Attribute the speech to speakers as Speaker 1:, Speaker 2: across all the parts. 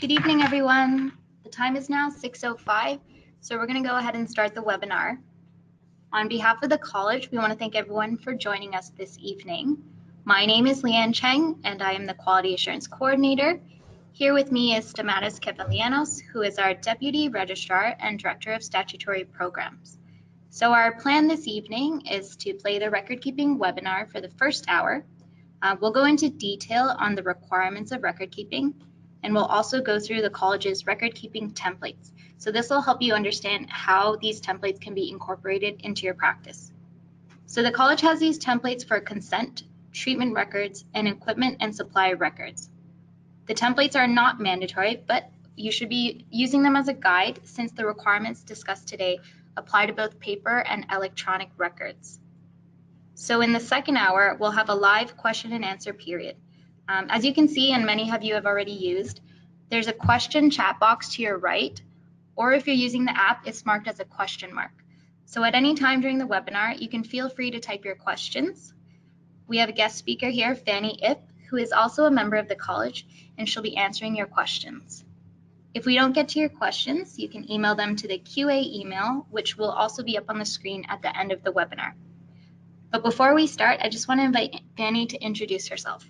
Speaker 1: Good evening, everyone. The time is now 6:05, so we're going to go ahead and start the webinar. On behalf of the college, we want to thank everyone for joining us this evening. My name is Leanne Cheng, and I am the Quality Assurance Coordinator. Here with me is Stamatis Kefalianos, who is our Deputy Registrar and Director of Statutory Programs. So our plan this evening is to play the record-keeping webinar for the first hour. We'll go into detail on the requirements of record-keeping, and we'll also go through the college's record-keeping templates. So this will help you understand how these templates can be incorporated into your practice. So the college has these templates for consent, treatment records, and equipment and supply records. The templates are not mandatory, but you should be using them as a guide since the requirements discussed today apply to both paper and electronic records. So in the second hour, we'll have a live question and answer period. As you can see, and many of you have already used, there's a question chat box to your right, or if you're using the app, it's marked as a question mark. So at any time during the webinar, you can feel free to type your questions. We have a guest speaker here, Fanny Ip, who is also a member of the college, and she'll be answering your questions. If we don't get to your questions, you can email them to the QA email, which will also be up on the screen at the end of the webinar. But before we start, I just want to invite Fanny to introduce herself.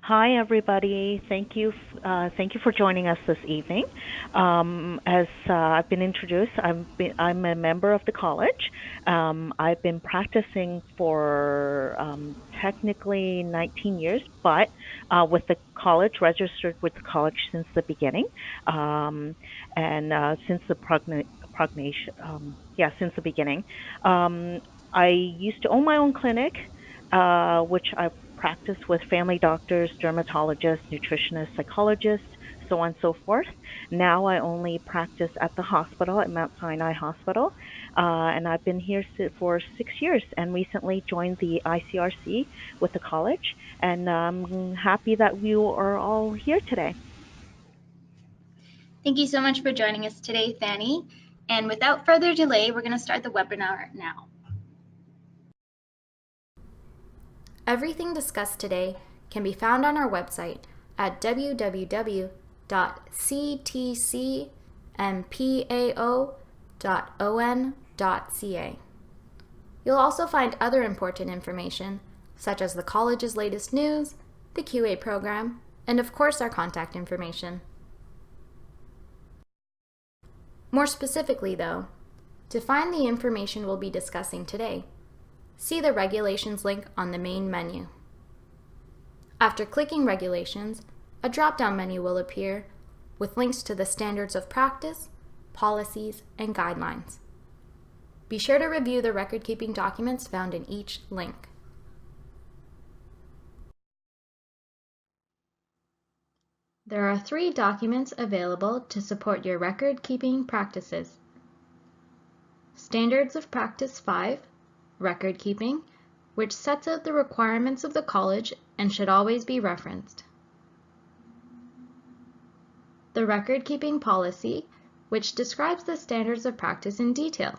Speaker 2: Hi, everybody. Thank you for joining us this evening. As I've been introduced, I'm a member of the college. I've been practicing for technically 19 years, but with the college, registered with the college since the beginning, and since the since the beginning. I used to own my own clinic, which I practiced with family doctors, dermatologists, nutritionists, psychologists, so on and so forth. Now I only practice at the hospital, at Mount Sinai Hospital, and I've been here for 6 years and recently joined the ICRC with the college, and I'm happy that you are all here today.
Speaker 1: Thank you so much for joining us today, Fanny. And without further delay, we're going to start the webinar now. Everything discussed today can be found on our website at www.ctcmpao.on.ca. You'll also find other important information, such as the college's latest news, the QA program, and of course our contact information. More specifically though, to find the information we'll be discussing today, see the Regulations link on the main menu. After clicking Regulations, a drop-down menu will appear with links to the standards of practice, policies, and guidelines. Be sure to review the record-keeping documents found in each link. There are 3 documents available to support your record-keeping practices. Standards of Practice 5, Record Keeping, which sets out the requirements of the college and should always be referenced. The Record Keeping Policy, which describes the standards of practice in detail.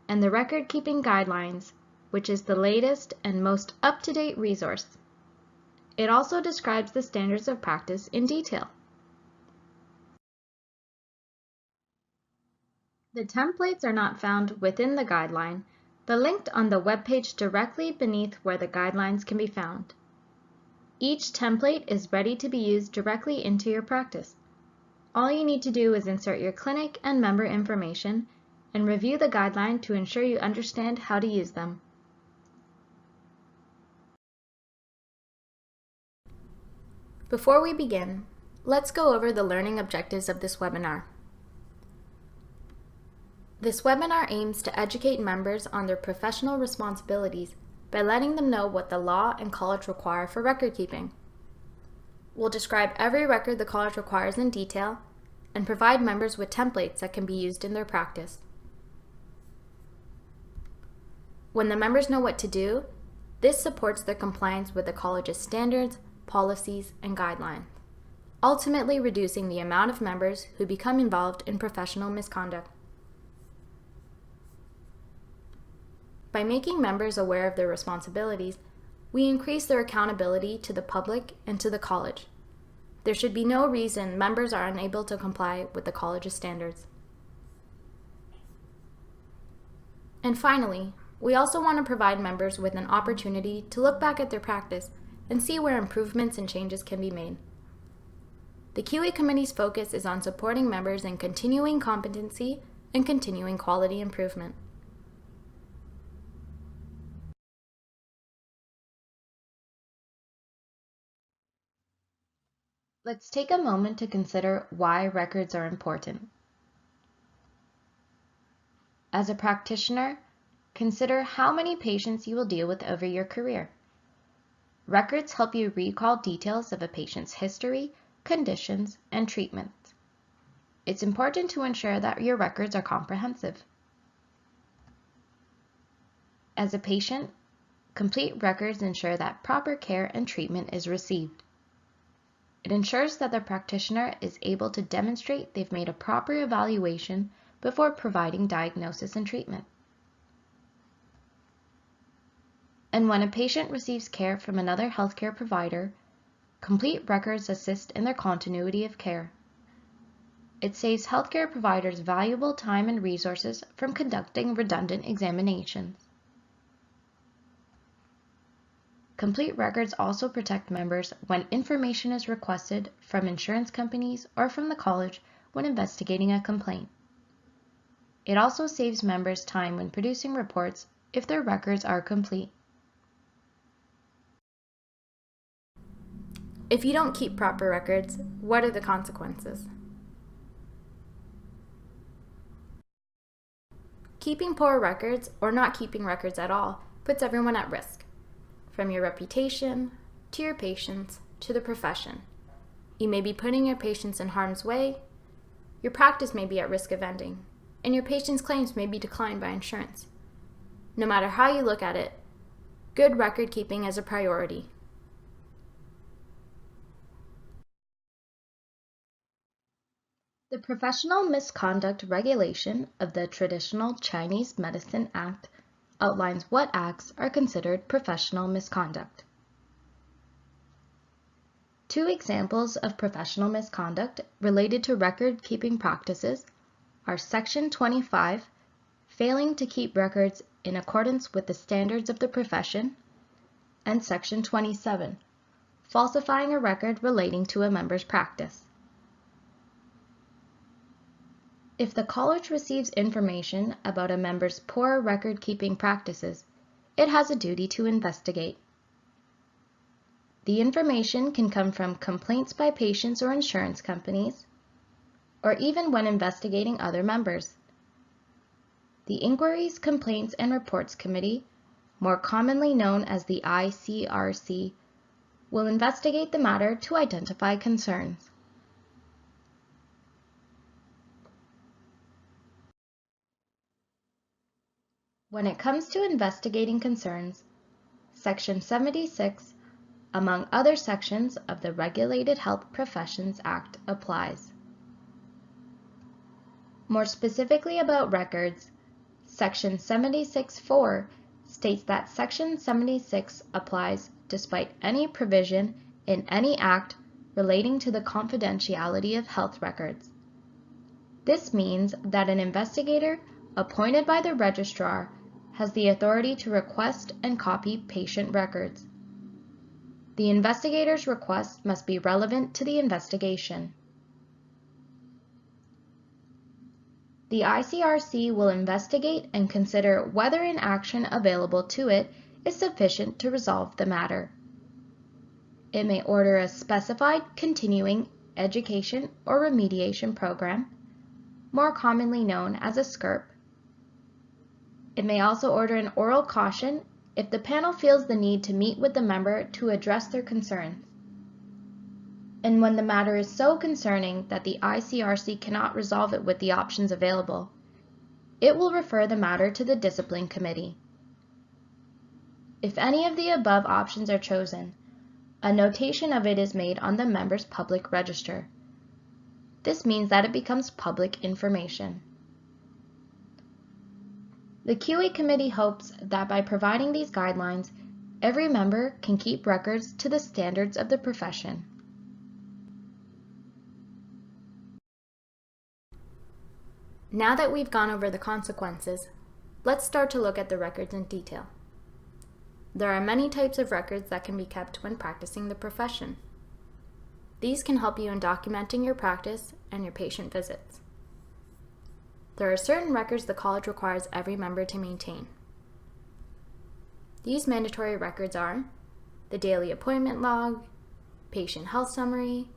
Speaker 1: And the Record Keeping Guidelines, which is the latest and most up-to-date resource. It also describes the standards of practice in detail. The templates are not found within the guideline, but linked on the webpage directly beneath where the guidelines can be found. Each template is ready to be used directly into your practice. All you need to do is insert your clinic and member information and review the guideline to ensure you understand how to use them. Before we begin, let's go over the learning objectives of this webinar. This webinar aims to educate members on their professional responsibilities by letting them know what the law and college require for record keeping. We'll describe every record the college requires in detail and provide members with templates that can be used in their practice. When the members know what to do, this supports their compliance with the college's standards, policies, and guidelines, ultimately reducing the amount of members who become involved in professional misconduct. By making members aware of their responsibilities,
Speaker 3: we increase their accountability to the public and to the college. There should be no reason members are unable to comply with the college's standards. And finally, we also want to provide members with an opportunity to look back at their practice and see where improvements and changes can be made. The QA Committee's focus is on supporting members in continuing competency and continuing quality improvement.
Speaker 1: Let's take a moment to consider why records are important. As a practitioner, consider how many patients you will deal with over your career. Records help you recall details of a patient's history, conditions, and treatments. It's important to ensure that your records are comprehensive. As a patient, complete records ensure that proper care and treatment is received. It ensures that the practitioner is able to demonstrate they've made a proper evaluation before providing diagnosis and treatment. And when a patient receives care from another healthcare provider, complete records assist in their continuity of care. It saves healthcare providers valuable time and resources from conducting redundant examinations. Complete records also protect members when information is requested from insurance companies or from the college when investigating a complaint. It also saves members time when producing reports if their records are complete.
Speaker 3: If you don't keep proper records, what are the consequences? Keeping poor records, or not keeping records at all, puts everyone at risk, from your reputation, to your patients, to the profession. You may be putting your patients in harm's way, your practice may be at risk of ending, and your patient's claims may be declined by insurance. No matter how you look at it, good record keeping is a priority.
Speaker 1: The Professional Misconduct Regulation of the Traditional Chinese Medicine Act outlines what acts are considered professional misconduct. Two examples of professional misconduct related to record-keeping practices are Section 25, failing to keep records in accordance with the standards of the profession, and Section 27, falsifying a record relating to a member's practice. If the college receives information about a member's poor record-keeping practices, it has a duty to investigate. The information can come from complaints by patients or insurance companies, or even when investigating other members. The Inquiries, Complaints, and Reports Committee, more commonly known as the ICRC, will investigate the matter to identify concerns. When it comes to investigating concerns, Section 76, among other sections of the Regulated Health Professions Act, applies. More specifically about records, Section 76(4) states that Section 76 applies despite any provision in any act relating to the confidentiality of health records. This means that an investigator appointed by the registrar has the authority to request and copy patient records. The investigator's request must be relevant to the investigation. The ICRC will investigate and consider whether an action available to it is sufficient to resolve the matter. It may order a specified continuing education or remediation program, more commonly known as a SCRP. It may also order an oral caution if the panel feels the need to meet with the member to address their concerns. And when the matter is so concerning that the ICRC cannot resolve it with the options available, it will refer the matter to the Discipline Committee. If any of the above options are chosen, a notation of it is made on the member's public register. This means that it becomes public information. The QA Committee hopes that by providing these guidelines,
Speaker 3: every member can keep records to the standards of the profession. Now that we've gone over the consequences, let's start to look at the records in detail. There are many types of records that can be kept when practicing the profession. These can help you in documenting your practice and your patient visits. There are certain records the college requires every member to maintain. These mandatory records are the daily appointment log, patient health summary,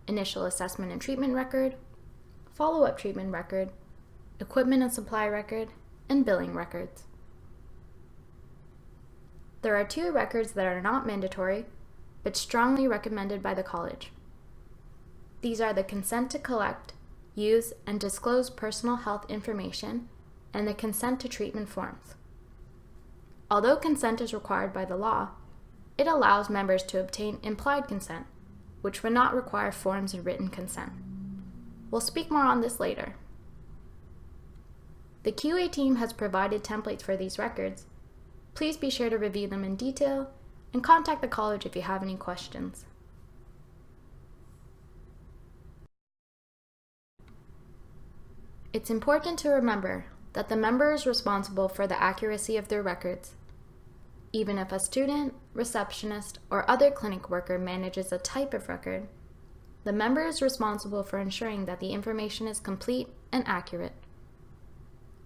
Speaker 3: initial assessment and treatment record, follow-up treatment record, equipment and supply record, and billing records. There are 2 records that are not mandatory, but strongly recommended by the college. These are the consent to collect, use, and disclose personal health information and the consent to treatment forms. Although consent is required by the law, it allows members to obtain implied consent, which would not require forms and written consent. We'll speak more on this later. The QA team has provided templates for these records. Please be sure to review them in detail and contact the college if you have any questions. It's important to remember that the member is responsible for the accuracy of their records. Even if a student, receptionist, or other clinic worker manages a type of record, the member is responsible for ensuring that the information is complete and accurate.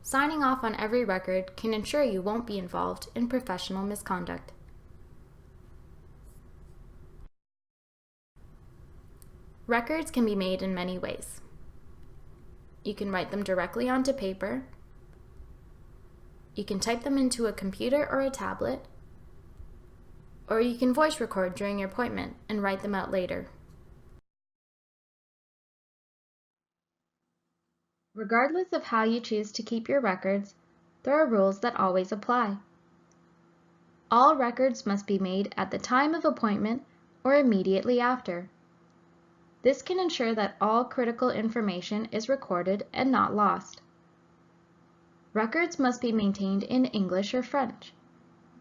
Speaker 3: Signing off on every record can ensure you won't be involved in professional misconduct. Records can be made in many ways. You can write them directly onto paper. You can type them into a computer or a tablet. Or you can voice record during your appointment and write them out later. Regardless of how you choose to keep your records, there are rules that always apply. All records must be made at the time of appointment or immediately after. This can ensure that all critical information is recorded and not lost. Records must be maintained in English or French.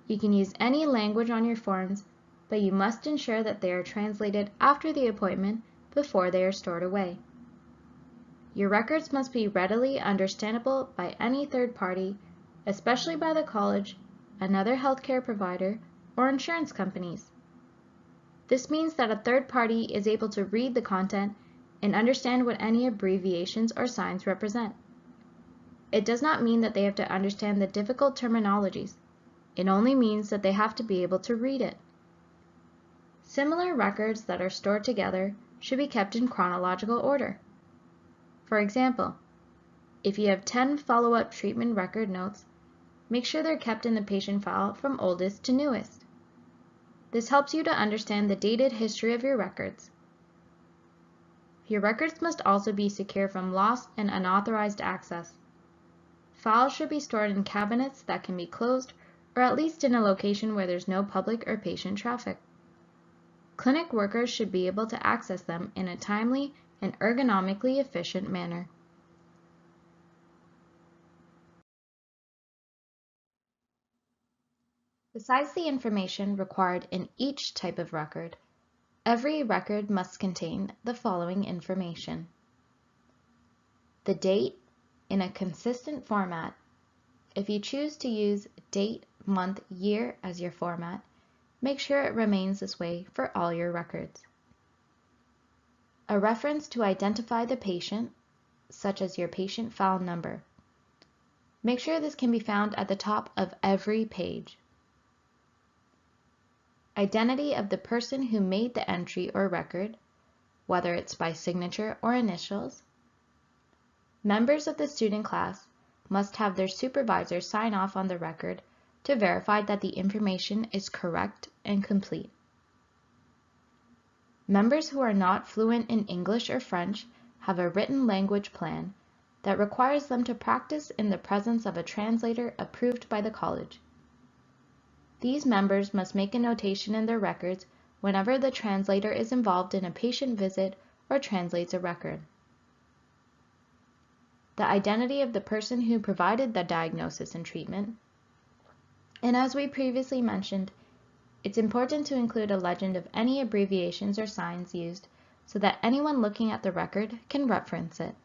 Speaker 3: You can use any language on your forms, but you must ensure that they are translated after the appointment before they are stored away. Your records must be readily understandable by any third party, especially by the college, another healthcare provider, or insurance companies. This means that a third party is able to read the content and understand what any abbreviations or signs represent. It does not mean that they have to understand the difficult terminologies. It only means that they have to be able to read it. Similar records that are stored together should be kept in chronological order. For example, if you have 10 follow-up treatment record notes, make sure they're kept in the patient file from oldest to newest. This helps you to understand the dated history of your records. Your records must also be secure from lost and unauthorized access. Files should be stored in cabinets that can be closed or at least in a location where there's no public or patient traffic. Clinic workers should be able to access them in a timely and ergonomically efficient manner. Besides the information required in each type of record, every record must contain the following information: the date in a consistent format. If you choose to use date, month, year as your format, make sure it remains this way for all your records. A reference to identify the patient, such as your patient file number. Make sure this can be found at the top of every page. Identity of the person who made the entry or record, whether it's by signature or initials. Members of the student class must have their supervisor sign off on the record to verify that the information is correct and complete. Members who are not fluent in English or French have a written language plan that requires them to practice in the presence of a translator approved by the college. These members must make a notation in their records whenever the translator is involved in a patient visit or translates a record. The identity of the person who provided the diagnosis and treatment. And as we previously mentioned, It's important to include a legend of any abbreviations or signs used so that anyone looking at the record can reference it.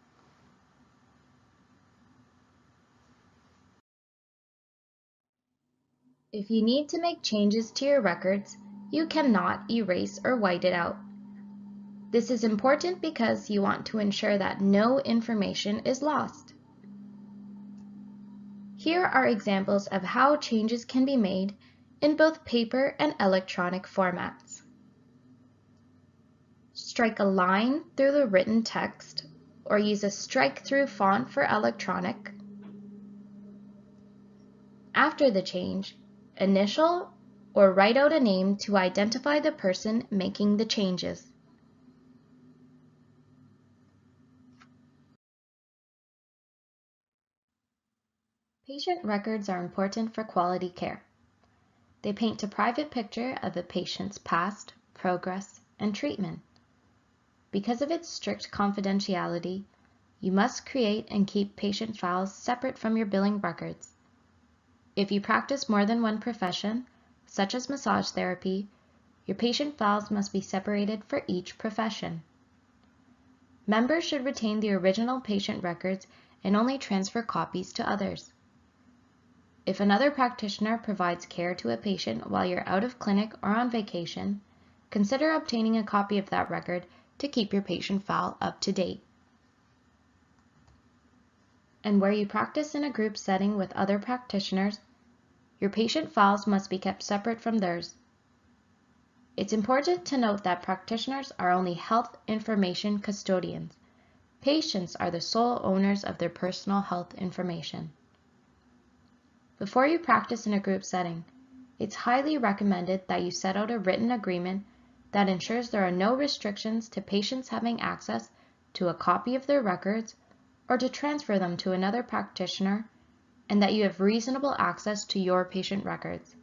Speaker 3: If you need to make changes to your records, you cannot erase or white it out. This is important because you want to ensure that no information is lost. Here are examples of how changes can be made in both paper and electronic formats. Strike a line through the written text or use a strike-through font for electronic. After the change, initial or write out a name to identify the person making the changes. Patient records are important for quality care. They paint a private picture of a patient's past, progress, and treatment. Because of its strict confidentiality, you must create and keep patient files separate from your billing records. If you practice more than one profession, such as massage therapy, your patient files must be separated for each profession. Members should retain the original patient records and only transfer copies to others. If another practitioner provides care to a patient while you're out of clinic or on vacation, consider obtaining a copy of that record to keep your patient file up to date. And where you practice in a group setting with other practitioners, your patient files must be kept separate from theirs. It's important to note that practitioners are only health information custodians. Patients are the sole owners of their personal health information. Before you practice in a group setting, it's highly recommended that you set out a written agreement that ensures there are no restrictions to patients having access to a copy of their records or to transfer them to another practitioner, and that you have reasonable access to your patient records.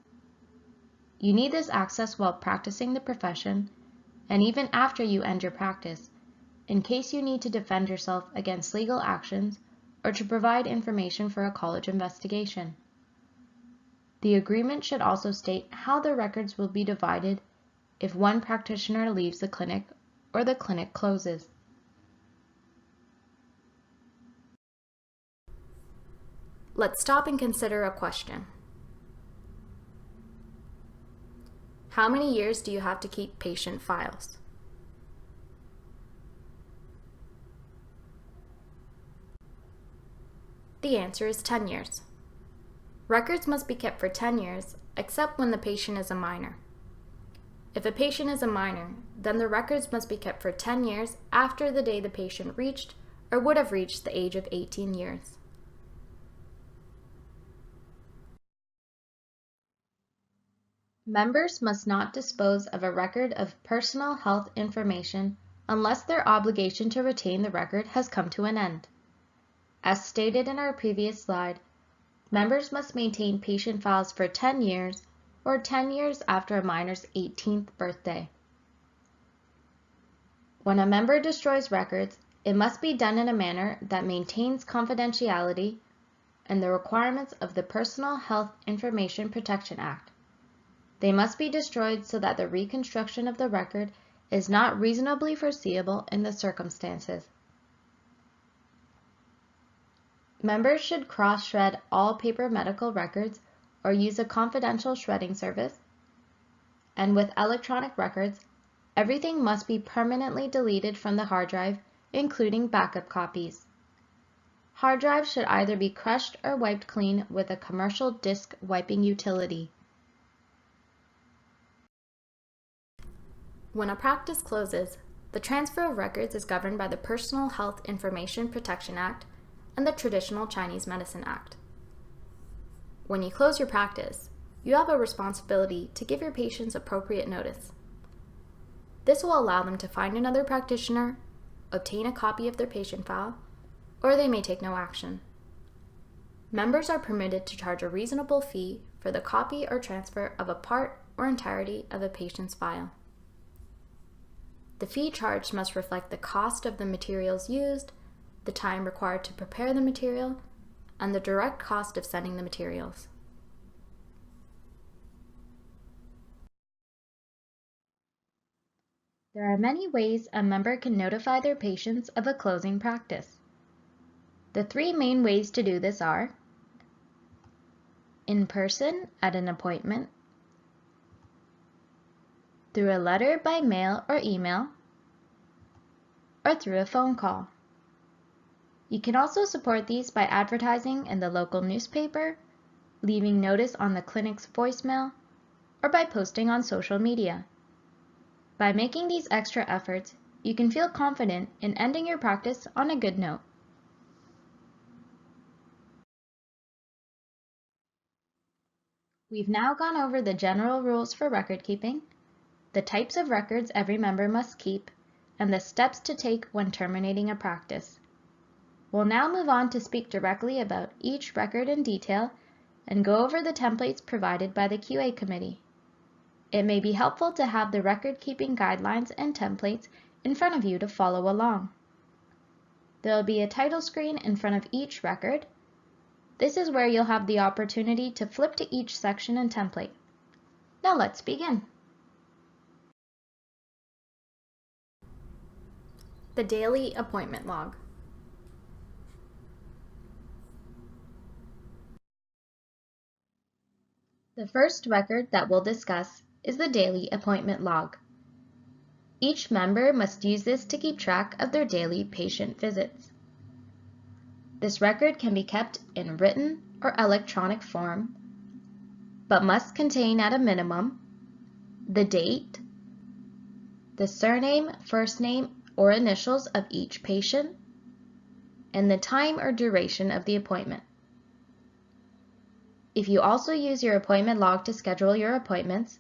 Speaker 3: You need this access while practicing the profession and even after you end your practice, in case you need to defend yourself against legal actions or to provide information for a college investigation. The agreement should also state how the records will be divided if one practitioner leaves the clinic or the clinic closes. Let's stop and consider a question. How many years do you have to keep patient files? The answer is 10 years. Records must be kept for 10 years, except when the patient is a minor. If a patient is a minor, then the records must be kept for 10 years after the day the patient reached or would have reached the age of 18 years. Members must not dispose of a record of personal health information unless their obligation to retain the record has come to an end. As stated in our previous slide, members must maintain patient files for 10 years or 10 years after a minor's 18th birthday. When a member destroys records, it must be done in a manner that maintains confidentiality and the requirements of the Personal Health Information Protection Act. They must be destroyed so that the reconstruction of the record is not reasonably foreseeable in the circumstances. Members should cross-shred all paper medical records or use a confidential shredding service. And with electronic records, everything must be permanently deleted from the hard drive, including backup copies. Hard drives should either be crushed or wiped clean with a commercial disk wiping utility. When a practice closes, the transfer of records is governed by the Personal Health Information Protection Act and the Traditional Chinese Medicine Act. When you close your practice, you have a responsibility to give your patients appropriate notice. This will allow them to find another practitioner, obtain a copy of their patient file, or they may take no action. Members are permitted to charge a reasonable fee for the copy or transfer of a part or entirety of a patient's file. The fee charged must reflect the cost of the materials used, the time required to prepare the material, and the direct cost of sending the materials. There are many ways a member can notify their patients of a closing practice. The three main ways to do this are in person at an appointment, through a letter by mail or email, or through a phone call. You can also support these by advertising in the local newspaper, leaving notice on the clinic's voicemail, or by posting on social media. By making these extra efforts, you can feel confident in ending your practice on a good note. We've now gone over the general rules for record keeping, the types of records every member must keep, and the steps to take when terminating a practice. We'll now move on to speak directly about each record in detail and go over the templates provided by the QA committee. It may be helpful to have the record-keeping guidelines and templates in front of you to follow along. There will be a title screen in front of each record. This is where you'll have the opportunity to flip to each section and template. Now let's begin. The daily appointment log. The first record that we'll discuss is the daily appointment log. Each member must use this to keep track of their daily patient visits. This record can be kept in written or electronic form, but must contain at a minimum the date, the surname, first name, or initials of each patient, and the time or duration of the appointment. If you also use your appointment log to schedule your appointments,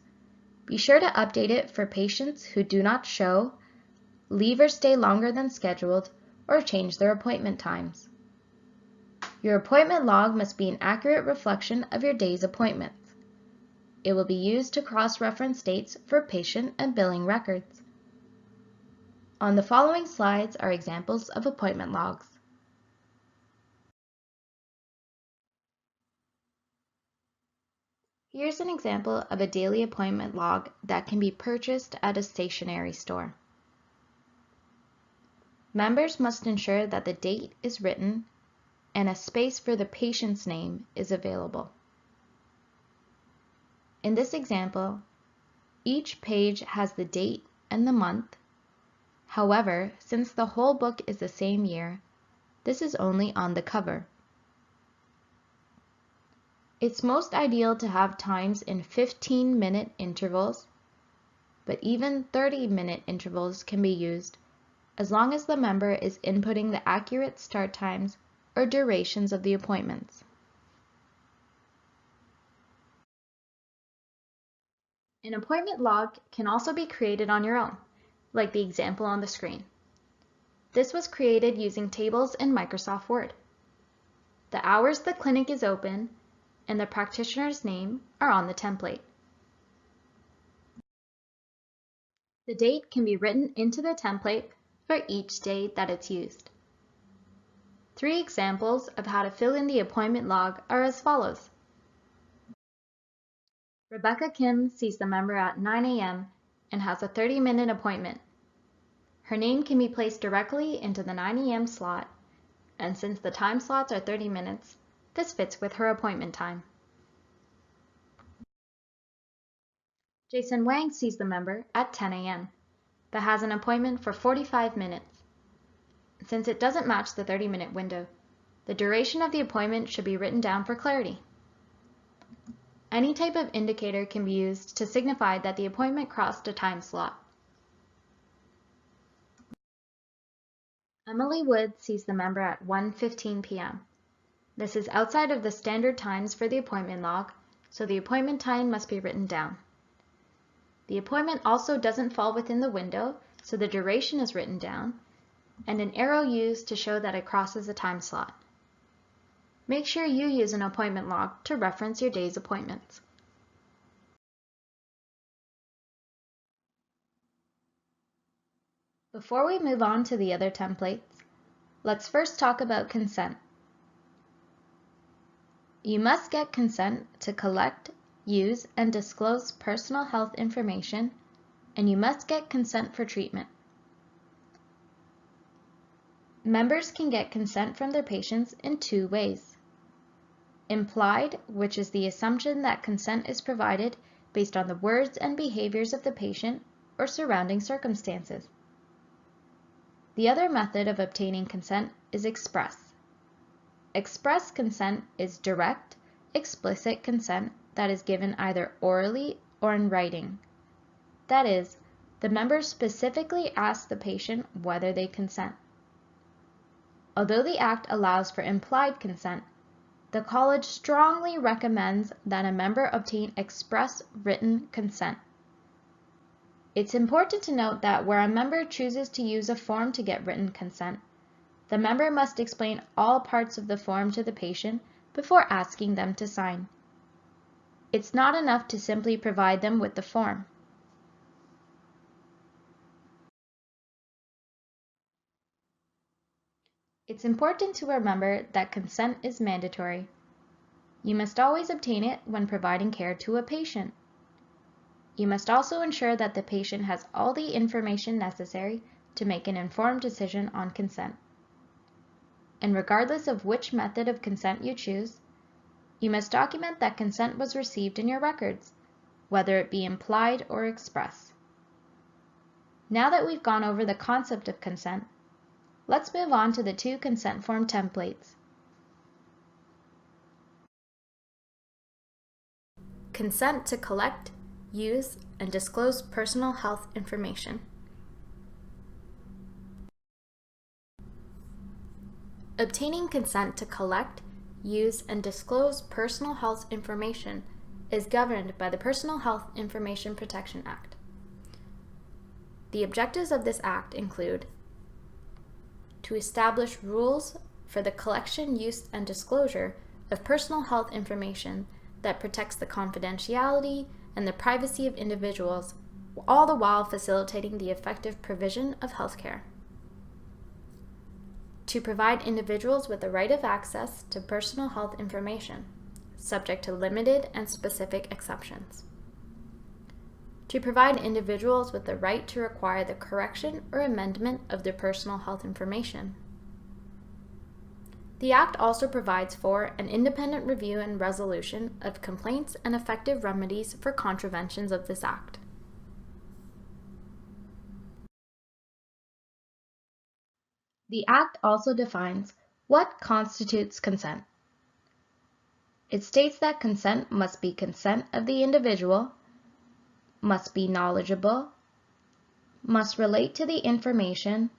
Speaker 3: be sure to update it for patients who do not show, leave or stay longer than scheduled, or change their appointment times. Your appointment log must be an accurate reflection of your day's appointments. It will be used to cross-reference dates for patient and billing records. On the following slides are examples of appointment logs. Here's an example of a daily appointment log that can be purchased at a stationery store. Members must ensure that the date is written and a space for the patient's name is available. In this example, each page has the date and the month. However, since the whole book is the same year, this is only on the cover. It's most ideal to have times in 15-minute intervals, but even 30-minute intervals can be used as long as the member is inputting the accurate start times or durations of the appointments. An appointment log can also be created on your own, like the example on the screen. This was created using tables in Microsoft Word. The hours the clinic is open and the practitioner's name are on the template. The date can be written into the template for each day that it's used. 3 examples of how to fill in the appointment log are as follows. Rebecca Kim sees the member at 9 a.m. and has a 30-minute appointment. Her name can be placed directly into the 9 a.m. slot, and since the time slots are 30 minutes, this fits with her appointment time. Jason Wang sees the member at 10 a.m., but has an appointment for 45 minutes. Since it doesn't match the 30-minute window, the duration of the appointment should be written down for clarity. Any type of indicator can be used to signify that the appointment crossed a time slot. Emily Wood sees the member at 1:15 p.m. This is outside of the standard times for the appointment log, so the appointment time must be written down. The appointment also doesn't fall within the window, so the duration is written down, and an arrow used to show that it crosses a time slot. Make sure you use an appointment log to reference your day's appointments. Before we move on to the other templates, let's first talk about consent. You must get consent to collect, use, and disclose personal health information and you must get consent for treatment. Members can get consent from their patients in two ways. Implied, which is the assumption that consent is provided based on the words and behaviors of the patient or surrounding circumstances. The other method of obtaining consent is express. Express consent is direct, explicit consent that is given either orally or in writing. That is, the member specifically asks the patient whether they consent. Although the Act allows for implied consent, the college strongly recommends that a member obtain express written consent. It's important to note that where a member chooses to use a form to get written consent, the member must explain all parts of the form to the patient before asking them to sign. It's not enough to simply provide them with the form. It's important to remember that consent is mandatory. You must always obtain it when providing care to a patient. You must also ensure that the patient has all the information necessary to make an informed decision on consent. And regardless of which method of consent you choose, you must document that consent was received in your records, whether it be implied or express. Now that we've gone over the concept of consent, let's move on to the two consent form templates. Consent to collect, use, and disclose personal health information. Obtaining consent to collect, use, and disclose personal health information is governed by the Personal Health Information Protection Act. The objectives of this act include to establish rules for the collection, use, and disclosure of personal health information that protects the confidentiality and the privacy of individuals, all the while facilitating the effective provision of healthcare. To provide individuals with the right of access to personal health information, subject to limited and specific exceptions. To provide individuals with the right to require the correction or amendment of their personal health information. The Act also provides for an independent review and resolution of complaints and effective remedies for contraventions of this Act. The Act also defines what constitutes consent. It states that consent must be consent of the individual, must be knowledgeable, must relate to the information,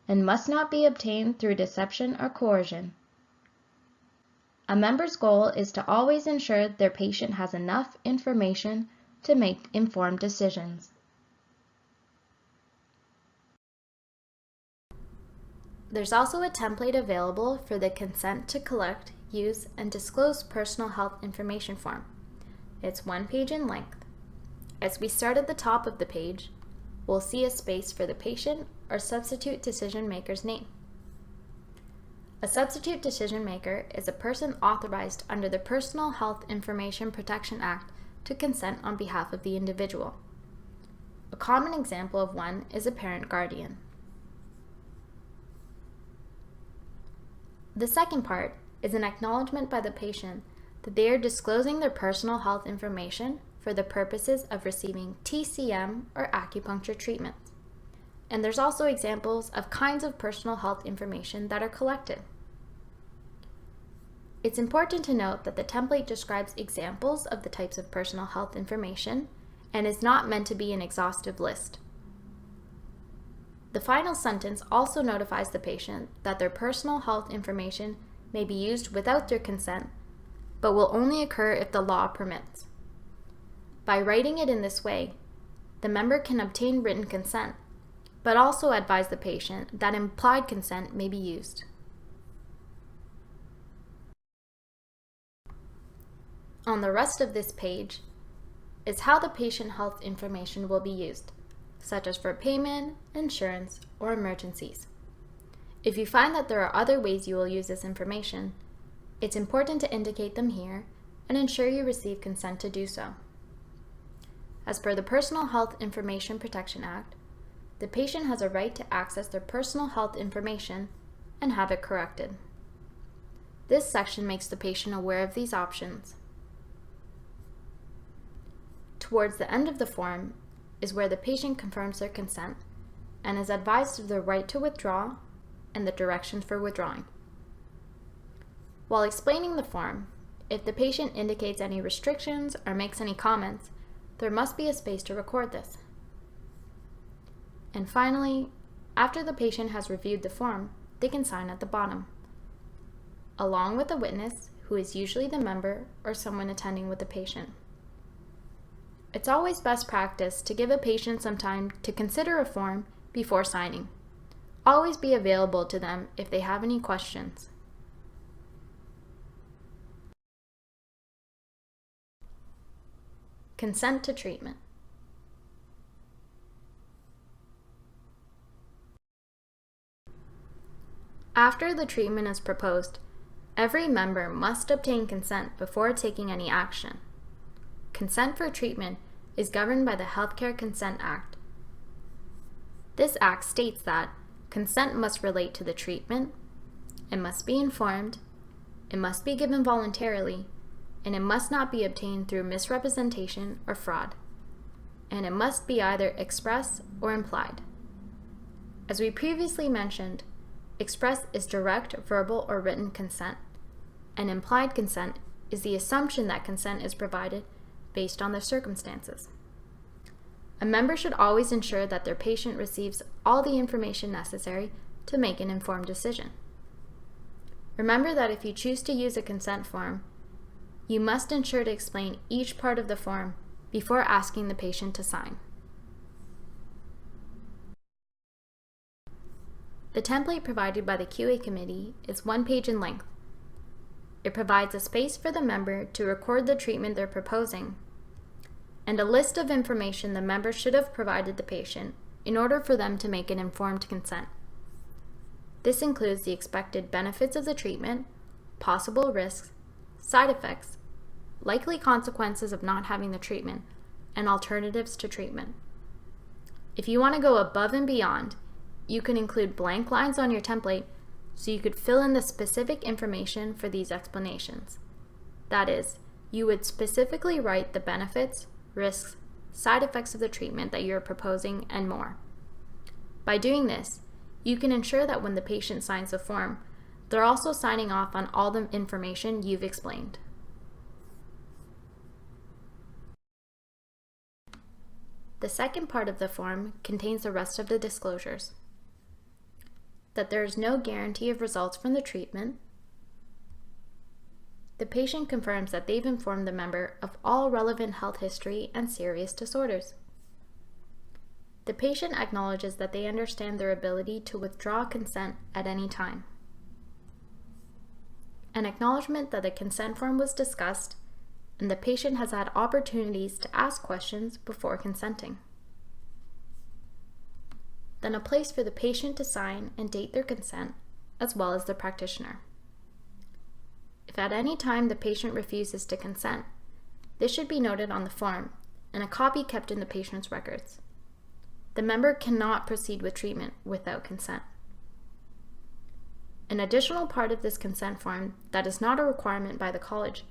Speaker 3: and must not be obtained through deception or coercion. A member's goal is to always ensure their patient has enough information to make informed decisions. There's also a template available for the consent to collect, use, and disclose personal health information form. It's 1 page in length. As we start at the top of the page, we'll see a space for the patient or substitute decision maker's name. A substitute decision maker is a person authorized under the Personal Health Information Protection Act to consent on behalf of the individual. A common example of one is a parent guardian. The second part is an acknowledgement by the patient that they are disclosing their personal health information for the purposes of receiving TCM or acupuncture treatments. And there's also examples of kinds of personal health information that are collected. It's important to note that the template describes examples of the types of personal health information and is not meant to be an exhaustive list. The final sentence also notifies the patient that their personal health information may be used without their consent, but will only occur if the law permits. By writing it in this way, the member can obtain written consent, but also advise the patient that implied consent may be used. On the rest of this page is how the patient health information will be used, such as for payment, insurance, or emergencies. If you find that there are other ways you will use this information, it's important to indicate them here and ensure you receive consent to do so. As per the Personal Health Information Protection Act, the patient has a right to access their personal health information and have it corrected. This section makes the patient aware of these options. Towards the end of the form is where the patient confirms their consent and is advised of their right to withdraw and the directions for withdrawing. While explaining the form, if the patient indicates any restrictions or makes any comments, there must be a space to record this. And finally, after the patient has reviewed the form, they can sign at the bottom, along with a witness who is usually the member or someone attending with the patient. It's always best practice to give a patient some time to consider a form before signing. Always be available to them if they have any questions. Consent to treatment. After the treatment is proposed, every member must obtain consent before taking any action. Consent for treatment is governed by the Healthcare Consent Act. This act states that consent must relate to the treatment, it must be informed, it must be given voluntarily, and it must not be obtained through misrepresentation or fraud, and it must be either express or implied. As we previously mentioned, express is direct verbal or written consent, and implied consent is the assumption that consent is provided based on their circumstances. A member should always ensure that their patient receives all the information necessary to make an informed decision. Remember that if you choose to use a consent form, you must ensure to explain each part of the form before asking the patient to sign. The template provided by the QA committee is 1 page in length. It provides a space for the member to record the treatment they're proposing, and a list of information the member should have provided the patient in order for them to make an informed consent. This includes the expected benefits of the treatment, possible risks, side effects, likely consequences of not having the treatment, and alternatives to treatment. If you want to go above and beyond, you can include blank lines on your template so you could fill in the specific information for these explanations. That is, you would specifically write the benefits, risks, side effects of the treatment that you're proposing, and more. By doing this, you can ensure that when the patient signs the form, they're also signing off on all the information you've explained. The second part of the form contains the rest of the disclosures: that there is no guarantee of results from the treatment. The patient confirms that they've informed the member of all relevant health history and serious disorders. The patient acknowledges that they understand their ability to withdraw consent at any time. An acknowledgement that the consent form was discussed and the patient has had opportunities to ask questions before consenting. Then a place for the patient to sign and date their consent, as well as the practitioner. If at any time the patient refuses to consent, this should be noted on the form and a copy kept in the patient's records. The member cannot proceed with treatment without consent. An additional part of this consent form that is not a requirement by the college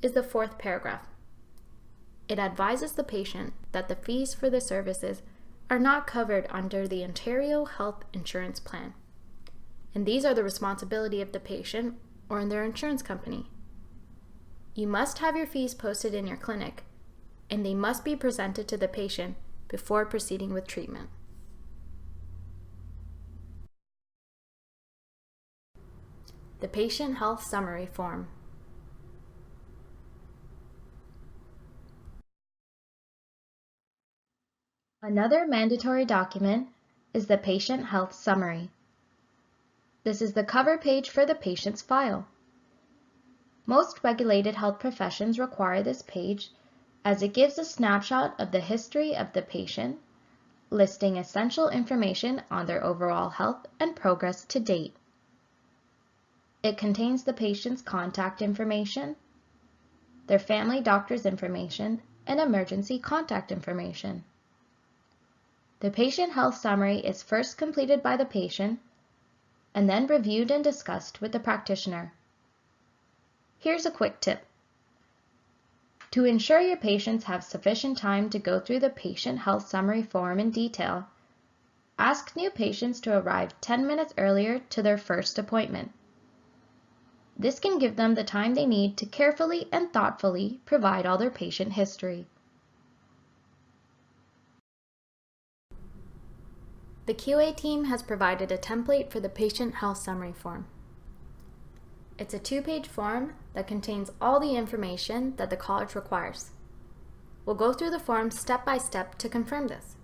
Speaker 3: is the 4th paragraph. It advises the patient that the fees for the services are not covered under the Ontario Health Insurance Plan, and these are the responsibility of the patient or in their insurance company. You must have your fees posted in your clinic, and they must be presented to the patient before proceeding with treatment. The Patient Health Summary Form.
Speaker 1: Another mandatory document is the Patient Health Summary. This is the cover page for the patient's file. Most regulated health professions require this page as it gives a snapshot of the history of the patient, listing essential information on their overall health and progress to date. It contains the patient's contact information, their family doctor's information,
Speaker 4: and emergency contact information. The patient health summary is first completed by the patient and then reviewed and discussed with the practitioner. Here's a quick tip. To ensure your patients have sufficient time to go through the patient health summary form in detail, ask new patients to arrive 10 minutes earlier to their first appointment. This can give them the time they need to carefully and thoughtfully provide all their patient history.
Speaker 3: The QA team has provided a template for the patient health summary form. It's a 2-page form that contains all the information that the college requires. We'll go through the form step by step to confirm this.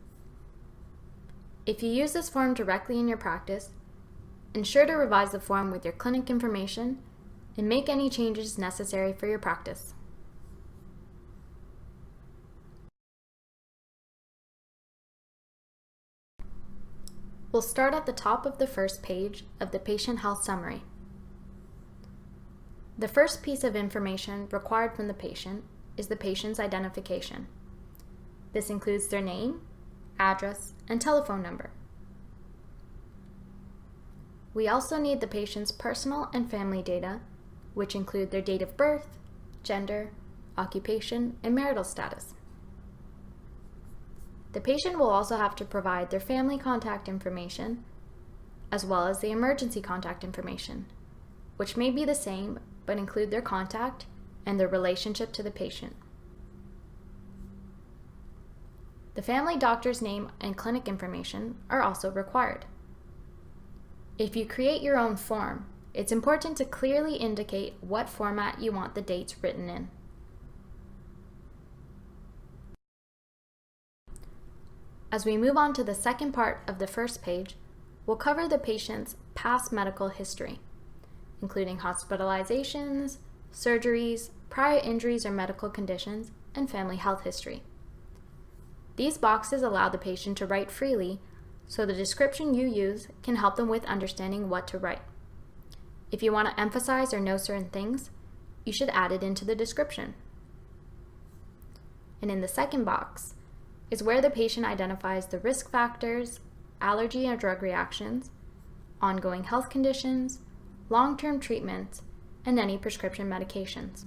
Speaker 3: If you use this form directly in your practice, ensure to revise the form with your clinic information and make any changes necessary for your practice. We'll start at the top of the first page of the patient health summary. The first piece of information required from the patient is the patient's identification. This includes their name, address, and telephone number. We also need the patient's personal and family data, which include their date of birth, gender, occupation, and marital status. The patient will also have to provide their family contact information, as well as the emergency contact information, which may be the same but include their contact and their relationship to the patient. The family doctor's name and clinic information are also required. If you create your own form, it's important to clearly indicate what format you want the dates written in. As we move on to the second part of the first page, we'll cover the patient's past medical history, including hospitalizations, surgeries, prior injuries or medical conditions, and family health history. These boxes allow the patient to write freely, so the description you use can help them with understanding what to write. If you want to emphasize or know certain things, you should add it into the description. And in the second box is where the patient identifies the risk factors, allergy or drug reactions, ongoing health conditions, long-term treatments, and any prescription medications.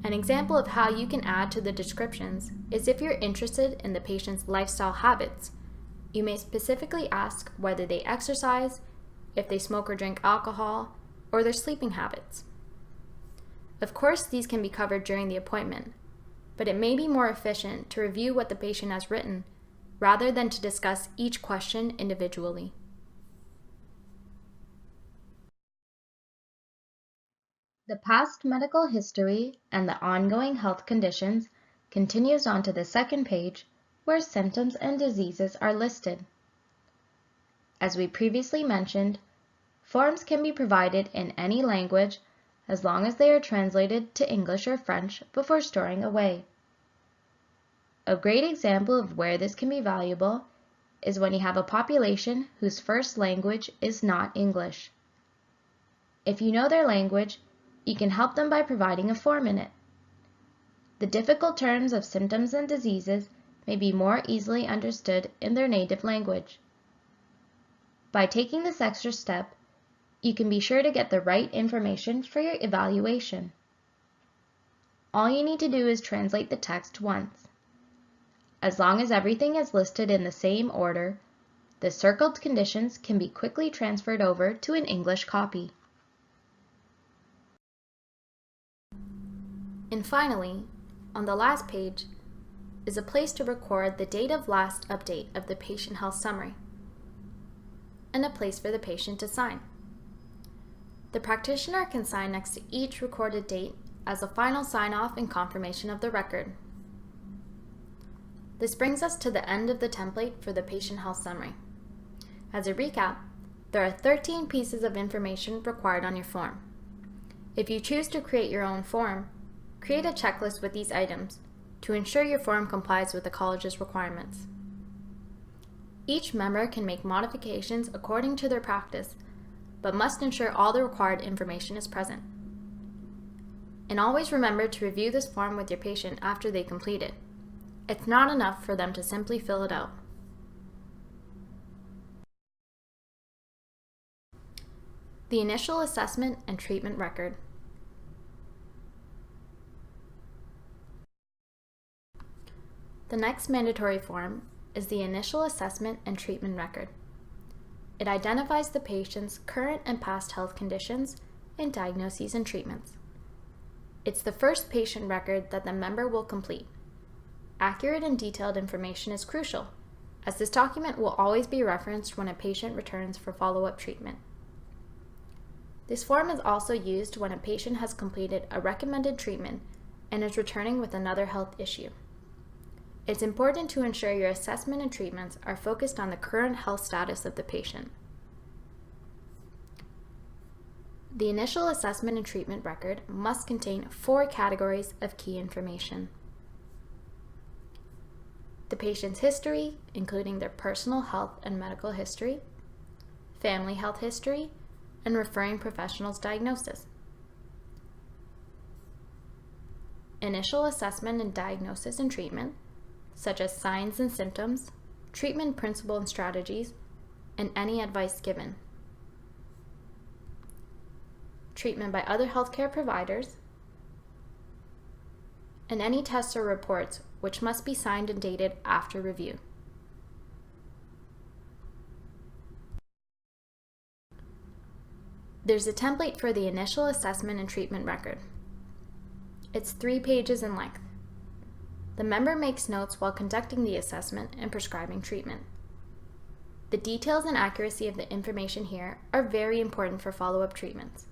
Speaker 3: An example of how you can add to the descriptions is if you're interested in the patient's lifestyle habits. You may specifically ask whether they exercise, if they smoke or drink alcohol, or their sleeping habits. Of course, these can be covered during the appointment, but it may be more efficient to review what the patient has written rather than to discuss each question individually.
Speaker 4: The past medical history and the ongoing health conditions continues on to the second page, where symptoms and diseases are listed. As we previously mentioned, forms can be provided in any language as long as they are translated to English or French before storing away. A great example of where this can be valuable is when you have a population whose first language is not English. If you know their language, you can help them by providing a form in it. The difficult terms of symptoms and diseases may be more easily understood in their native language. By taking this extra step, you can be sure to get the right information for your evaluation. All you need to do is translate the text once. As long as everything is listed in the same order, the circled conditions can be quickly transferred over to an English copy.
Speaker 3: And finally, on the last page is a place to record the date of last update of the patient health summary, and a place for the patient to sign. The practitioner can sign next to each recorded date as a final sign-off and confirmation of the record. This brings us to the end of the template for the patient health summary. As a recap, there are 13 pieces of information required on your form. If you choose to create your own form, create a checklist with these items to ensure your form complies with the college's requirements. Each member can make modifications according to their practice, but must ensure all the required information is present. And always remember to review this form with your patient after they complete it. It's not enough for them to simply fill it out. The initial assessment and treatment record. The next mandatory form is the initial assessment and treatment record. It identifies the patient's current and past health conditions and diagnoses and treatments. It's the first patient record that the member will complete. Accurate and detailed information is crucial, as this document will always be referenced when a patient returns for follow-up treatment. This form is also used when a patient has completed a recommended treatment and is returning with another health issue. It's important to ensure your assessment and treatments are focused on the current health status of the patient. The initial assessment and treatment record must contain 4 categories of key information. The patient's history, including their personal health and medical history, family health history, and referring professional's diagnosis. Initial assessment and diagnosis and treatment, such as signs and symptoms, treatment principle and strategies, and any advice given. Treatment by other healthcare providers, and any tests or reports which must be signed and dated after review. There's a template for the initial assessment and treatment record. It's 3 pages in length. The member makes notes while conducting the assessment and prescribing treatment. The details and accuracy of the information here are very important for follow-up treatments.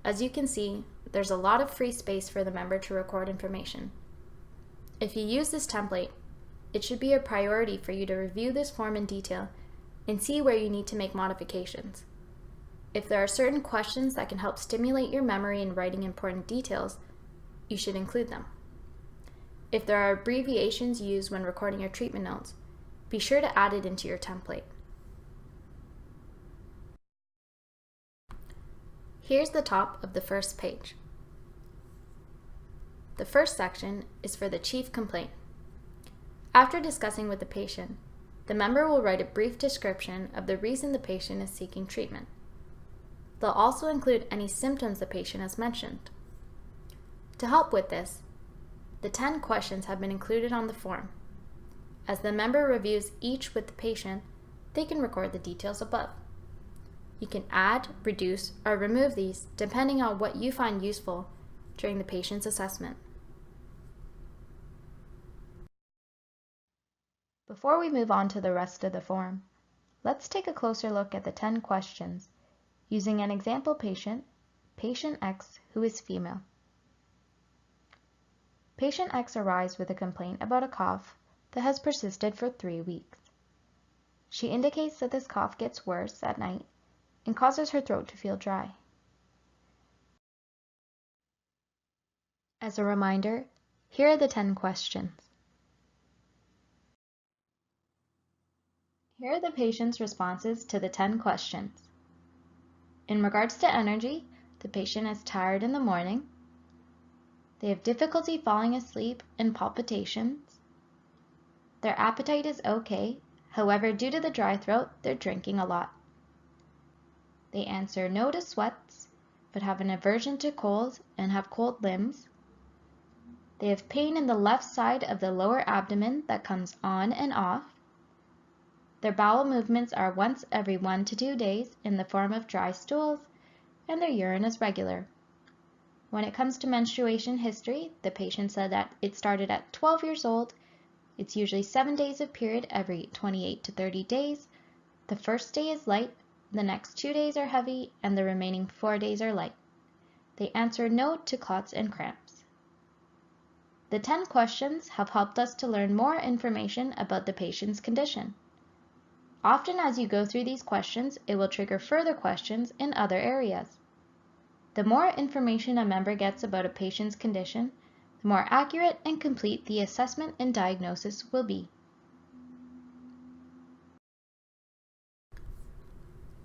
Speaker 3: As you can see, there's a lot of free space for the member to record information. If you use this template, it should be a priority for you to review this form in detail and see where you need to make modifications. If there are certain questions that can help stimulate your memory in writing important details, you should include them. If there are abbreviations used when recording your treatment notes, be sure to add it into your template. Here's the top of the first page. The first section is for the chief complaint. After discussing with the patient, the member will write a brief description of the reason the patient is seeking treatment. They'll also include any symptoms the patient has mentioned. To help with this, the 10 questions have been included on the form. As the member reviews each with the patient, they can record the details above. You can add, reduce, or remove these depending on what you find useful during the patient's assessment.
Speaker 4: Before we move on to the rest of the form, let's take a closer look at the 10 questions using an example patient, Patient X, who is female. Patient X arrives with a complaint about a cough that has persisted for 3 weeks. She indicates that this cough gets worse at night and causes her throat to feel dry. As a reminder, here are the 10 questions. Here are the patient's responses to the 10 questions. In regards to energy, the patient is tired in the morning. They have difficulty falling asleep and palpitations. Their appetite is okay, however, due to the dry throat, they're drinking a lot. They answer no to sweats, but have an aversion to cold and have cold limbs. They have pain in the left side of the lower abdomen that comes on and off. Their bowel movements are once every 1 to 2 days in the form of dry stools, and their urine is regular. When it comes to menstruation history, the patient said that it started at 12 years old. It's usually 7 days of period every 28 to 30 days. The first day is light, the next 2 days are heavy, and the remaining 4 days are light. They answer no to clots and cramps. The 10 questions have helped us to learn more information about the patient's condition. Often as you go through these questions, it will trigger further questions in other areas. The more information a member gets about a patient's condition, the more accurate and complete the assessment and diagnosis will be.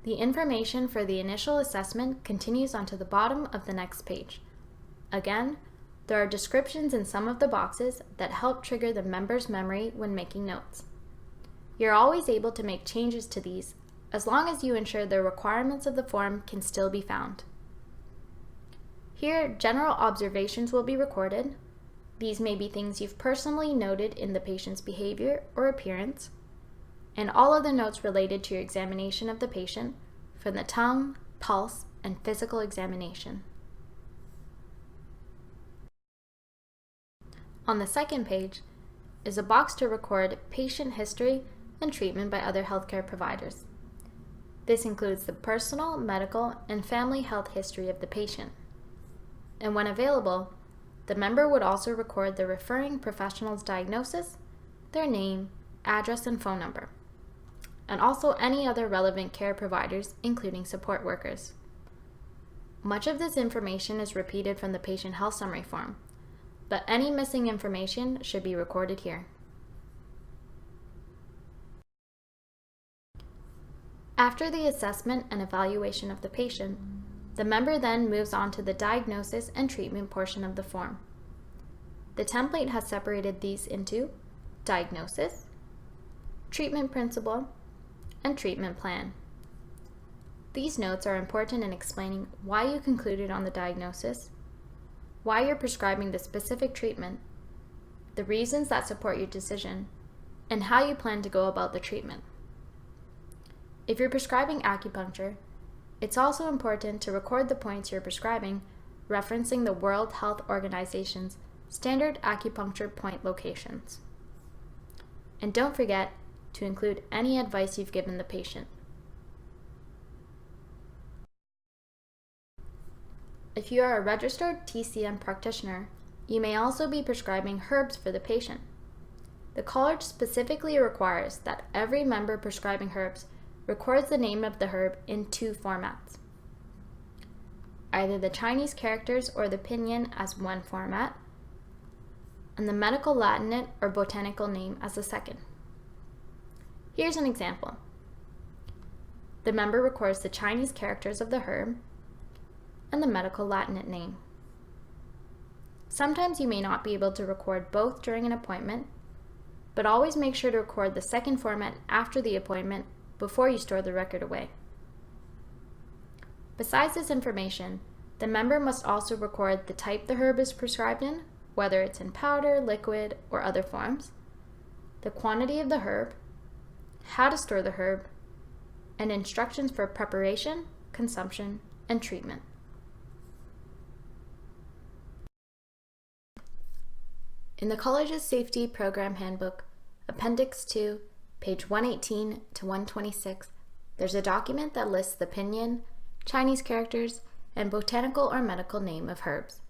Speaker 3: The information for the initial assessment continues onto the bottom of the next page. Again, there are descriptions in some of the boxes that help trigger the member's memory when making notes. You're always able to make changes to these as long as you ensure the requirements of the form can still be found. Here, general observations will be recorded. These may be things you've personally noted in the patient's behavior or appearance, and all other notes related to your examination of the patient from the tongue, pulse, and physical examination. On the second page is a box to record patient history and treatment by other healthcare providers. This includes the personal, medical, and family health history of the patient. And when available, the member would also record the referring professional's diagnosis, their name, address, and phone number, and also any other relevant care providers, including support workers. Much of this information is repeated from the patient health summary form, but any missing information should be recorded here. After the assessment and evaluation of the patient, the member then moves on to the diagnosis and treatment portion of the form. The template has separated these into diagnosis, treatment principle, and treatment plan. These notes are important in explaining why you concluded on the diagnosis, why you're prescribing the specific treatment, the reasons that support your decision, and how you plan to go about the treatment. If you're prescribing acupuncture, it's also important to record the points you're prescribing, referencing the World Health Organization's standard acupuncture point locations. And don't forget to include any advice you've given the patient. If you are a registered TCM practitioner, you may also be prescribing herbs for the patient. The college specifically requires that every member prescribing herbs records the name of the herb in 2 formats. Either the Chinese characters or the pinyin as one format, and the medical Latinate or botanical name as the second. Here's an example. The member records the Chinese characters of the herb and the medical Latinate name. Sometimes you may not be able to record both during an appointment, but always make sure to record the second format after the appointment before you store the record away. Besides this information, the member must also record the type the herb is prescribed in, whether it's in powder, liquid, or other forms, the quantity of the herb, how to store the herb, and instructions for preparation, consumption, and treatment. In the college's safety program handbook, Appendix 2, page 118 to 126, there's a document that lists the pinyin, Chinese characters, and botanical or medical name of herbs.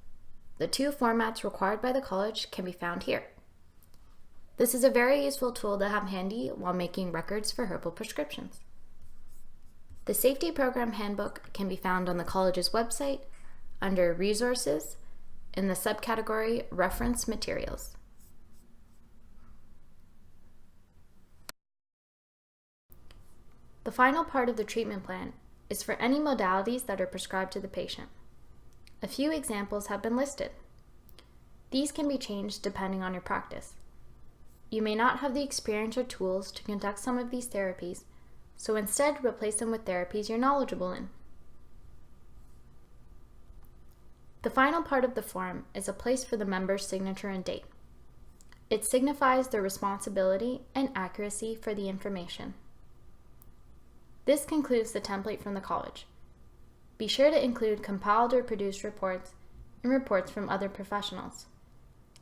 Speaker 3: The 2 formats required by the college can be found here. This is a very useful tool to have handy while making records for herbal prescriptions. The Safety Program Handbook can be found on the college's website under Resources in the subcategory Reference Materials. The final part of the treatment plan is for any modalities that are prescribed to the patient. A few examples have been listed. These can be changed depending on your practice. You may not have the experience or tools to conduct some of these therapies, so instead replace them with therapies you're knowledgeable in. The final part of the form is a place for the member's signature and date. It signifies their responsibility and accuracy for the information. This concludes the template from the college. Be sure to include compiled or produced reports and reports from other professionals.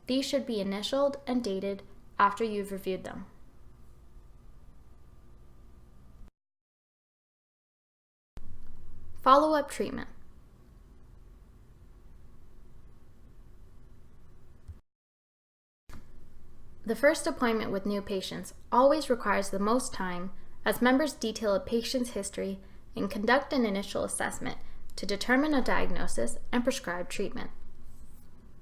Speaker 3: These should be initialed and dated after you've reviewed them. Follow-up treatment. The first appointment with new patients always requires the most time, as members detail a patient's history and conduct an initial assessment to determine a diagnosis and prescribe treatment.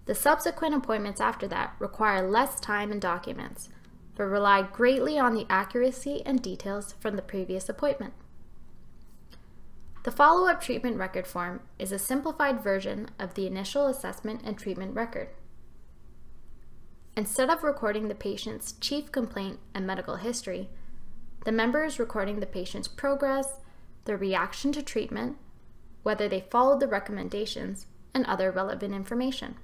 Speaker 3: The subsequent appointments after that require less time and documents, but rely greatly on the accuracy and details from the previous appointment. The follow-up treatment record form is a simplified version of the initial assessment and treatment record. Instead of recording the patient's chief complaint and medical history, the member is recording the patient's progress, their reaction to treatment, whether they followed the recommendations, and other relevant information.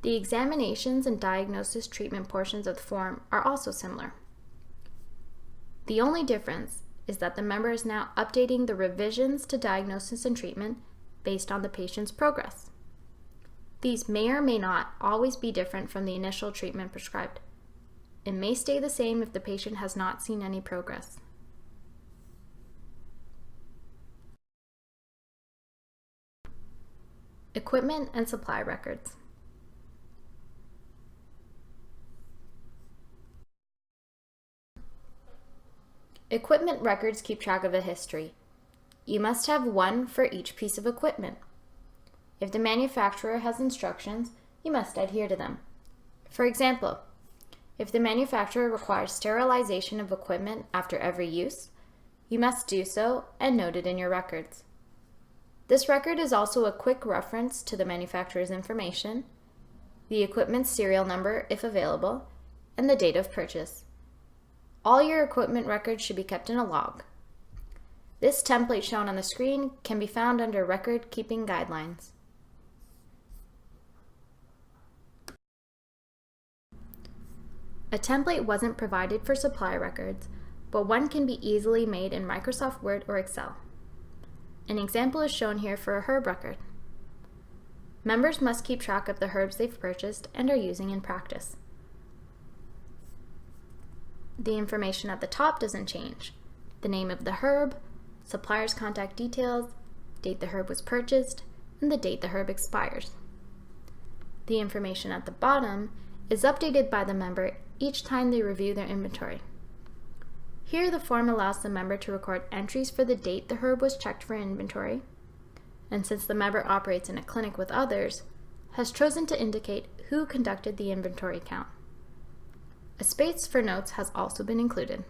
Speaker 3: The examinations and diagnosis treatment portions of the form are also similar. The only difference is that the member is now updating the revisions to diagnosis and treatment based on the patient's progress. These may or may not always be different from the initial treatment prescribed. It may stay the same if the patient has not seen any progress. Equipment and supply records. Equipment records keep track of a history. You must have one for each piece of equipment. If the manufacturer has instructions, you must adhere to them. For example, if the manufacturer requires sterilization of equipment after every use, you must do so and note it in your records. This record is also a quick reference to the manufacturer's information, the equipment's serial number if available, and the date of purchase. All your equipment records should be kept in a log. This template shown on the screen can be found under Record Keeping Guidelines. A template wasn't provided for supply records, but one can be easily made in Microsoft Word or Excel. An example is shown here for a herb record. Members must keep track of the herbs they've purchased and are using in practice. The information at the top doesn't change. The name of the herb, supplier's contact details, date the herb was purchased, and the date the herb expires. The information at the bottom is updated by the member each time they review their inventory. Here, the form allows the member to record entries for the date the herb was checked for inventory, and since the member operates in a clinic with others, has chosen to indicate who conducted the inventory count. A space for notes has also been included.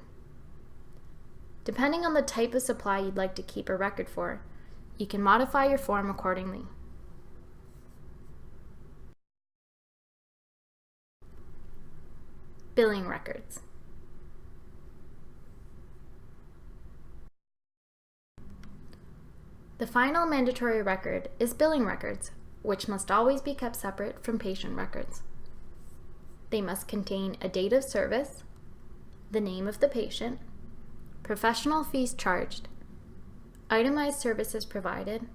Speaker 3: Depending on the type of supply you'd like to keep a record for, you can modify your form accordingly. Billing records. The final mandatory record is billing records, which must always be kept separate from patient records. They must contain a date of service, the name of the patient, professional fees charged, itemized services provided,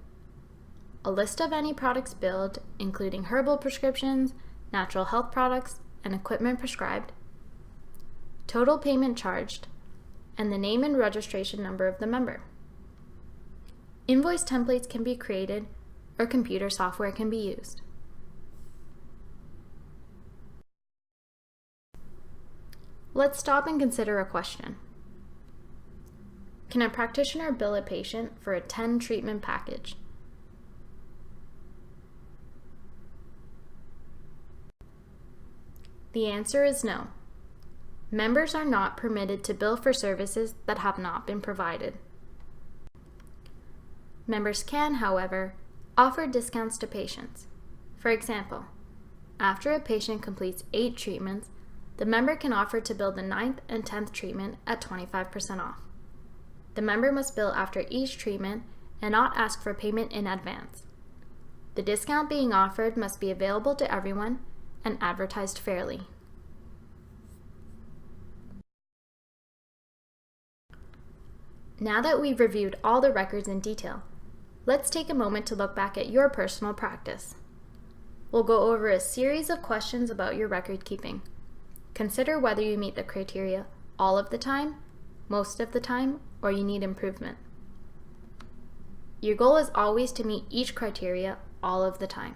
Speaker 3: a list of any products billed, including herbal prescriptions, natural health products, and equipment prescribed, total payment charged, and the name and registration number of the member. Invoice templates can be created, or computer software can be used. Let's stop and consider a question. Can a practitioner bill a patient for a 10 treatment package? The answer is no. Members are not permitted to bill for services that have not been provided. Members can, however, offer discounts to patients. For example, after a patient completes 8 treatments, the member can offer to bill the 9th and 10th treatment at 25% off. The member must bill after each treatment and not ask for payment in advance. The discount being offered must be available to everyone and advertised fairly. Now that we've reviewed all the records in detail, let's take a moment to look back at your personal practice. We'll go over a series of questions about your record keeping. Consider whether you meet the criteria all of the time, most of the time, or you need improvement. Your goal is always to meet each criteria all of the time.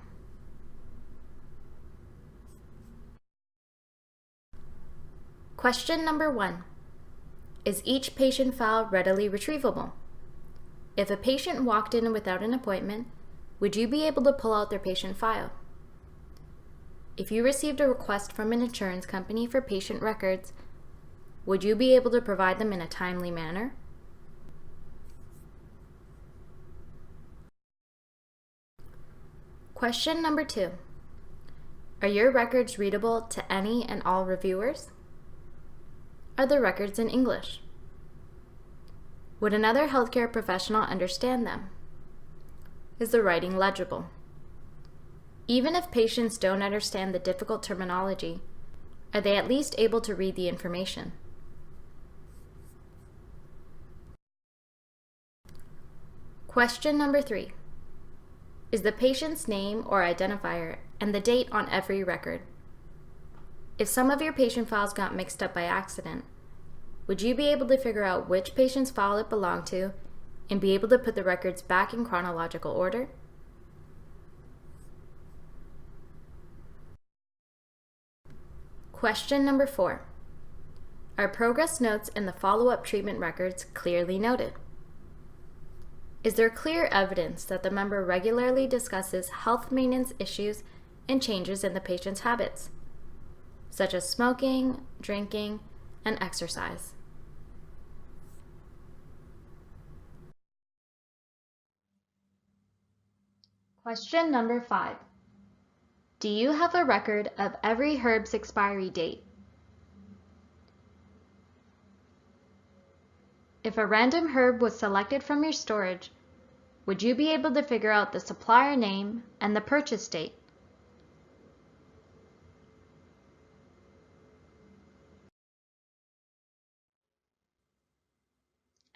Speaker 3: Question number 1. Is each patient file readily retrievable? If a patient walked in without an appointment, would you be able to pull out their patient file? If you received a request from an insurance company for patient records, would you be able to provide them in a timely manner? Question number 2. Are your records readable to any and all reviewers? Are the records in English? Would another healthcare professional understand them? Is the writing legible? Even if patients don't understand the difficult terminology, are they at least able to read the information? Question number 3. Is the patient's name or identifier and the date on every record? If some of your patient files got mixed up by accident, would you be able to figure out which patient's file it belonged to and be able to put the records back in chronological order? Question number 4. Are progress notes in the follow-up treatment records clearly noted? Is there clear evidence that the member regularly discusses health maintenance issues and changes in the patient's habits, such as smoking, drinking, and exercise?
Speaker 4: Question number 5. Do you have a record of every herb's expiry date? If a random herb was selected from your storage, would you be able to figure out the supplier name and the purchase date?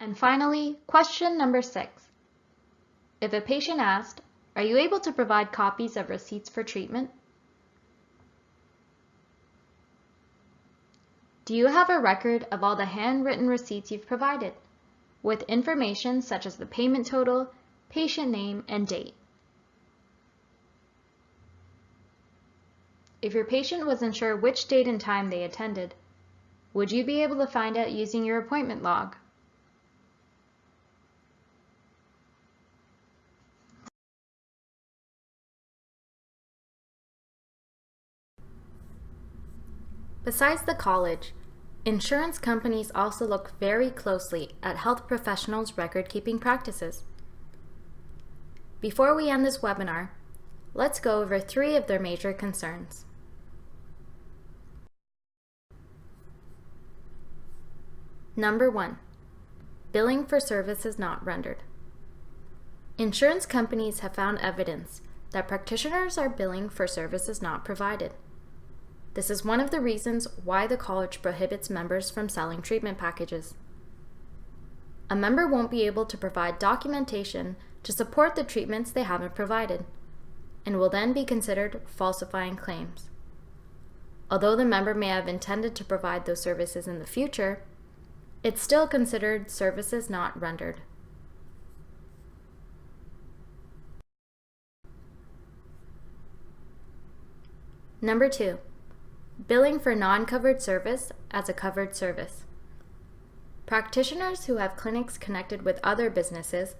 Speaker 4: And finally, question number 6. If a patient asked, are you able to provide copies of receipts for treatment? Do you have a record of all the handwritten receipts you've provided, with information such as the payment total, patient name, and date? If your patient wasn't sure which date and time they attended, would you be able to find out using your appointment log?
Speaker 3: Besides the college, insurance companies also look very closely at health professionals' record-keeping practices. Before we end this webinar, let's go over 3 of their major concerns. Number 1, billing for services not rendered. Insurance companies have found evidence that practitioners are billing for services not provided. This is one of the reasons why the college prohibits members from selling treatment packages. A member won't be able to provide documentation to support the treatments they haven't provided, and will then be considered falsifying claims. Although the member may have intended to provide those services in the future, it's still considered services not rendered. Number 2, billing for non-covered service as a covered service. Practitioners who have clinics connected with other businesses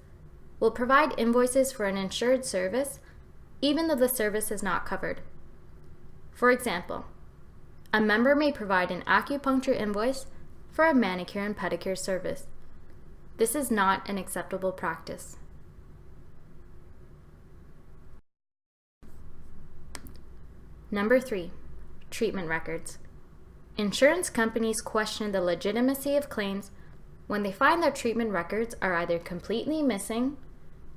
Speaker 3: will provide invoices for an insured service even though the service is not covered. For example, a member may provide an acupuncture invoice for a manicure and pedicure service. This is not an acceptable practice. Number 3, treatment records. Insurance companies question the legitimacy of claims when they find that treatment records are either completely missing,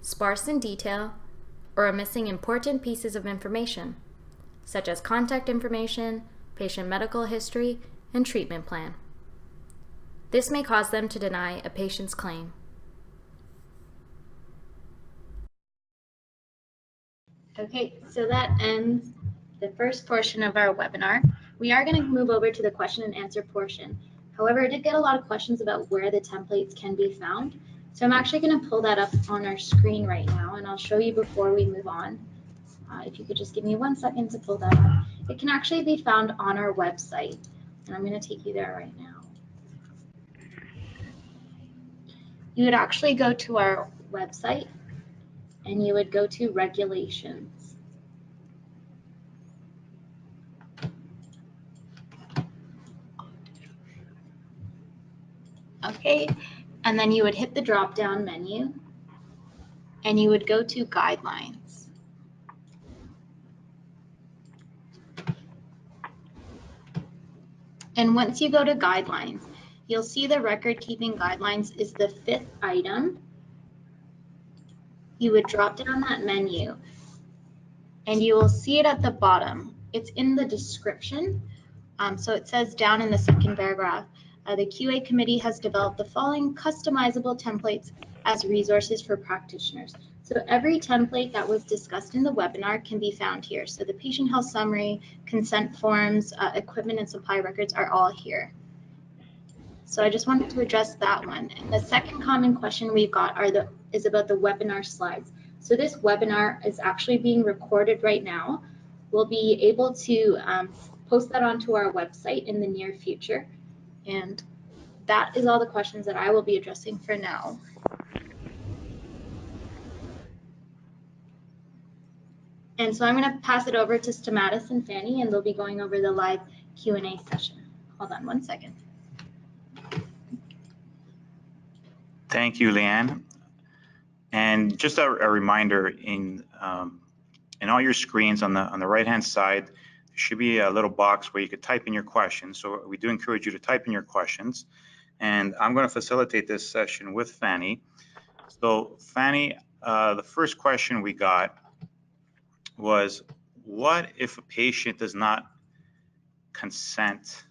Speaker 3: sparse in detail, or are missing important pieces of information, such as contact information, patient medical history, and treatment plan. This may cause them to deny a patient's claim.
Speaker 1: Okay, so that ends the first portion of our webinar. We are going to move over to the question and answer portion. However, I did get a lot of questions about where the templates can be found. So I'm actually going to pull that up on our screen right now, and I'll show you before we move on. If you could just give me 1 second to pull that up. It can actually be found on our website, and I'm going to take you there right now. You would actually go to our website, and you would go to regulations. Okay, and then you would hit the drop-down menu, and you would go to guidelines. And once you go to guidelines, you'll see the record keeping guidelines is the 5th item. You would drop down that menu and you will see it at the bottom. It's in the description. So it says down in the second paragraph, the QA committee has developed the following customizable templates as resources for practitioners. So every template that was discussed in the webinar can be found here. So the patient health summary, consent forms, equipment and supply records are all here. So I just wanted to address that one. And the second common question we got is about the webinar slides. So this webinar is actually being recorded right now. We'll be able to post that onto our website in the near future. And that is all the questions that I will be addressing for now. And so I'm going to pass it over to Stamatis and Fanny, and they'll be going over the live Q&A session. Hold on one second.
Speaker 5: Thank you, Leanne. And just a reminder, in all your screens on the right-hand side, there should be a little box where you could type in your questions. So we do encourage you to type in your questions. And I'm going to facilitate this session with Fanny. So Fanny, the first question we got was, what if a patient does not consent?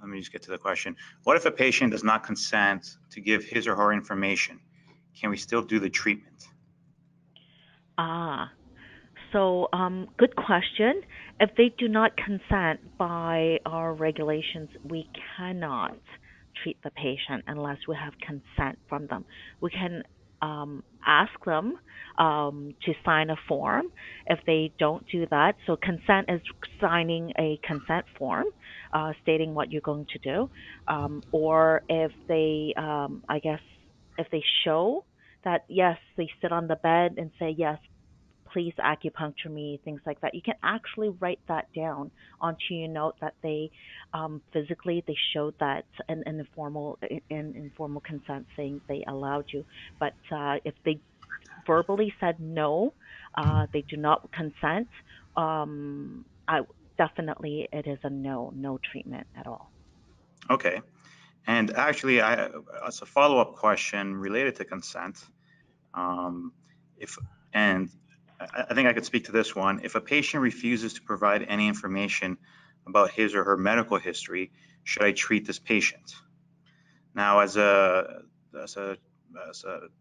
Speaker 5: Let me just get to the question. What if a patient does not consent to give his or her information? Can we still do the treatment?
Speaker 2: So good question. If they do not consent by our regulations, we cannot treat the patient unless we have consent from them. We can ask them to sign a form if they don't do that. So consent is signing a consent form stating what you're going to do. Or if they, if they show that, yes, they sit on the bed and say, yes, please acupuncture me, things like that. You can actually write that down onto your note that they physically they showed that in informal consent saying they allowed you. But if they verbally said no, they do not consent, definitely it is a no treatment at all.
Speaker 5: Okay. And actually, as a follow-up question related to consent, I think I could speak to this one. If a patient refuses to provide any information about his or her medical history, should I treat this patient? Now, as a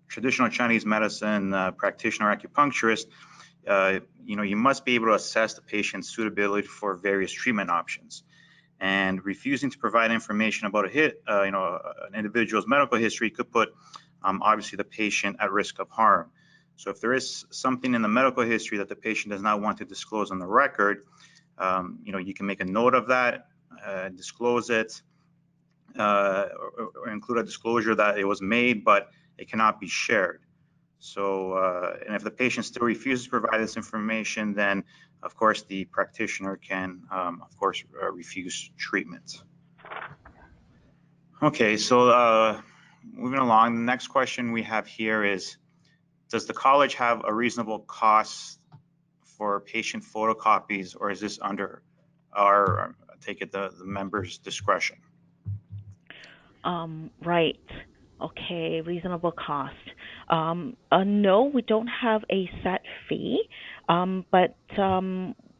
Speaker 5: traditional Chinese medicine practitioner acupuncturist, you must be able to assess the patient's suitability for various treatment options. And refusing to provide information about an individual's medical history could put obviously the patient at risk of harm. So if there is something in the medical history that the patient does not want to disclose on the record, you can make a note of that, disclose it, or include a disclosure that it was made, but it cannot be shared. So, and if the patient still refuses to provide this information, then of course the practitioner can, refuse treatment. Okay, so moving along, the next question we have here is, does the college have a reasonable cost for patient photocopies, or is this under our, take it, the members' discretion?
Speaker 2: Right. Okay, reasonable cost. No, we don't have a set fee, but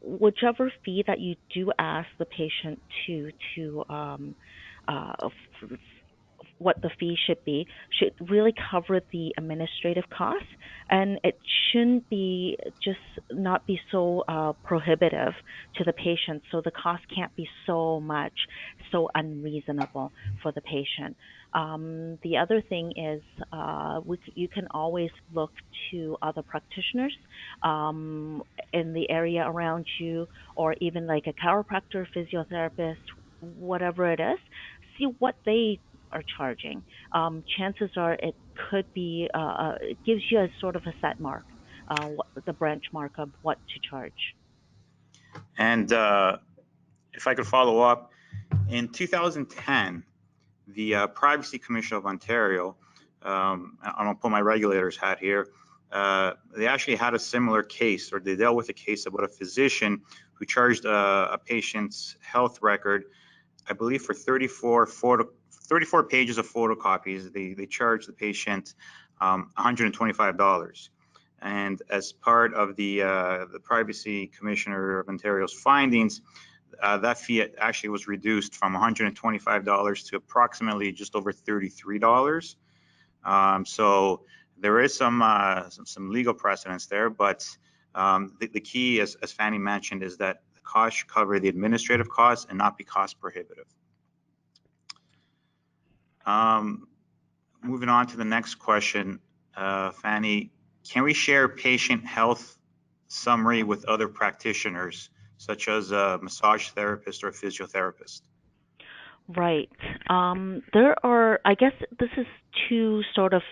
Speaker 2: whichever fee that you do ask the patient what the fee should be should really cover the administrative costs, and it shouldn't be not be so prohibitive to the patient, so the cost can't be so unreasonable for the patient. The other thing is you can always look to other practitioners in the area around you, or even like a chiropractor, physiotherapist, whatever it is, see what they are charging. Chances are it could be, it gives you a sort of a set mark, the branch mark of what to charge.
Speaker 5: And if I could follow up, in 2010, the Privacy Commission of Ontario, I'm going to put my regulator's hat here, they actually had a similar case, or they dealt with a case about a physician who charged a patient's health record, I believe for 34 pages of photocopies. They charged the patient $125. And as part of the Privacy Commissioner of Ontario's findings, that fee actually was reduced from $125 to approximately just over $33. So there is some legal precedence there, but the key, as Fanny mentioned, is that the cost should cover the administrative costs and not be cost prohibitive. Moving on to the next question, Fanny, can we share patient health summary with other practitioners, such as a massage therapist or a physiotherapist?
Speaker 2: Right. There are, I guess this is two sort of,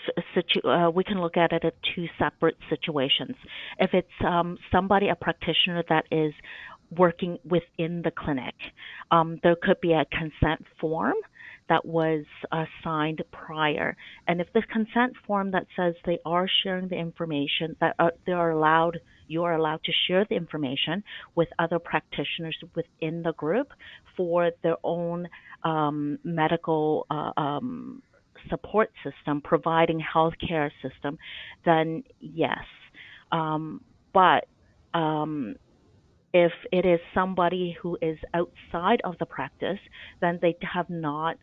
Speaker 2: we can look at it at two separate situations. If it's somebody, a practitioner that is working within the clinic, there could be a consent form that was signed prior. And if the consent form that says they are sharing the information, that you are allowed to share the information with other practitioners within the group for their own medical support system, providing healthcare system, then yes. But if it is somebody who is outside of the practice, then they have not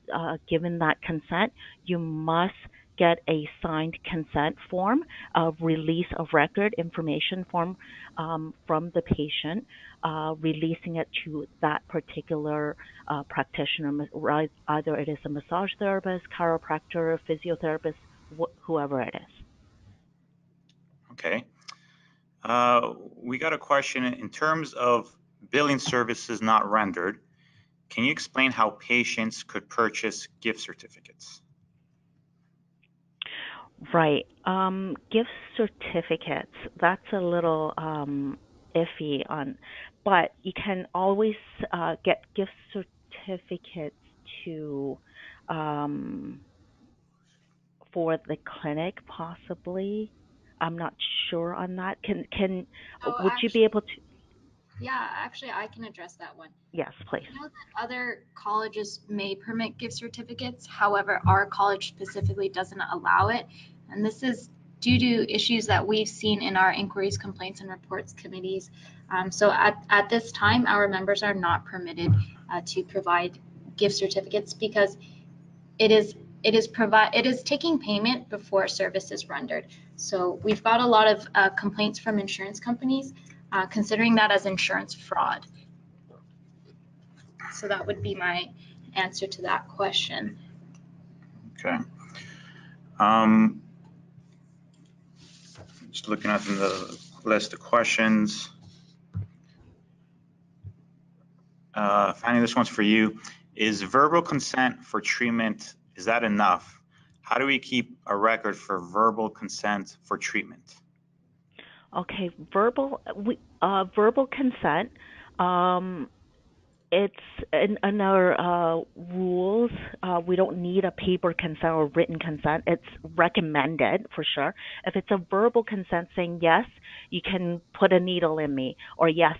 Speaker 2: given that consent. You must get a signed consent form, a release of record information form from the patient, releasing it to that particular practitioner, either it is a massage therapist, chiropractor, physiotherapist, whoever it is.
Speaker 5: Okay. We got a question in terms of billing services not rendered. Can you explain how patients could purchase gift certificates?
Speaker 2: Right. Gift certificates, that's a little iffy on, but you can always get gift certificates to for the clinic possibly. I'm not sure on that. Would you be able to?
Speaker 1: Yeah, actually, I can address that one.
Speaker 2: Yes, please.
Speaker 1: I know that other colleges may permit gift certificates. However, our college specifically doesn't allow it. And this is due to issues that we've seen in our inquiries, complaints, and reports committees. So at this time, our members are not permitted to provide gift certificates because it is taking payment before service is rendered. So we've got a lot of complaints from insurance companies considering that as insurance fraud. So that would be my answer to that question.
Speaker 5: Okay. Just looking at the list of questions. Fanny, this one's for you. Is verbal consent for treatment, is that enough? How do we keep a record for verbal consent for treatment?
Speaker 2: Okay, verbal consent. It's in our rules. We don't need a paper consent or written consent. It's recommended for sure. If it's a verbal consent saying yes, you can put a needle in me, or yes,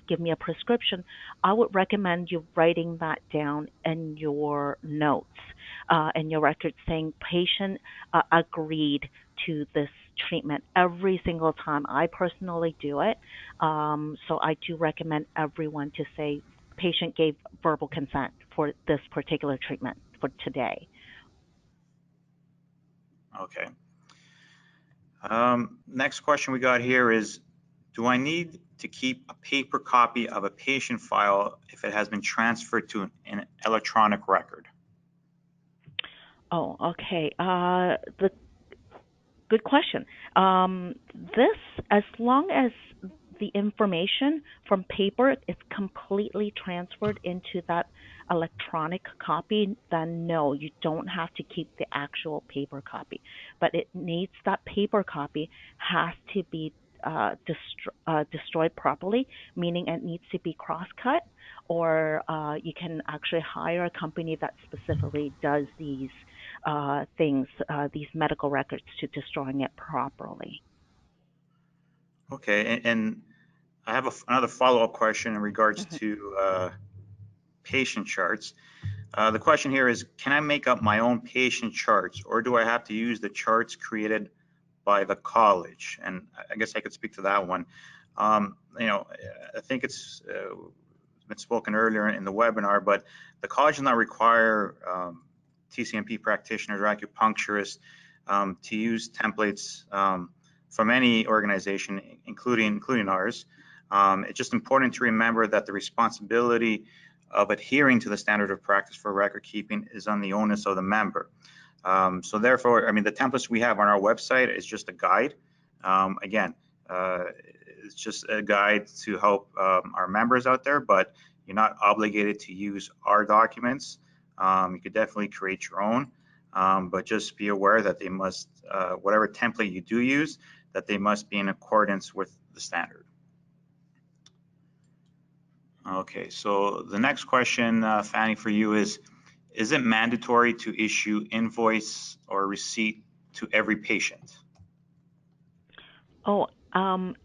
Speaker 2: give me a prescription, I would recommend you writing that down in your notes, in your record, saying patient agreed to this treatment every single time. I personally do it, so I do recommend everyone to say patient gave verbal consent for this particular treatment for today.
Speaker 5: Okay. Next question we got here is, do I need to keep a paper copy of a patient file if it has been transferred to an electronic record?
Speaker 2: Oh, okay. Good question. This, as long as the information from paper is completely transferred into that electronic copy, then no, you don't have to keep the actual paper copy. But that paper copy has to be destroyed properly, meaning it needs to be cross-cut, or you can actually hire a company that specifically does these things, these medical records, to destroying it properly.
Speaker 5: Okay, and I have another follow-up question in regards to patient charts. The question here is, can I make up my own patient charts, or do I have to use the charts created by the college? And I guess I could speak to that one. You know, I think it's been spoken earlier in the webinar, but the college does not require TCMP practitioners or acupuncturists to use templates from any organization, including ours. It's just important to remember that the responsibility of adhering to the standard of practice for record keeping is on the onus of the member. So therefore, I mean, the templates we have on our website is just a guide. Again, it's just a guide to help our members out there, but you're not obligated to use our documents. You could definitely create your own, but just be aware that they must, whatever template you do use, that they must be in accordance with the standard. Okay, so the next question, Fanny, for you is it mandatory to issue invoice or receipt to every patient?
Speaker 2: Oh,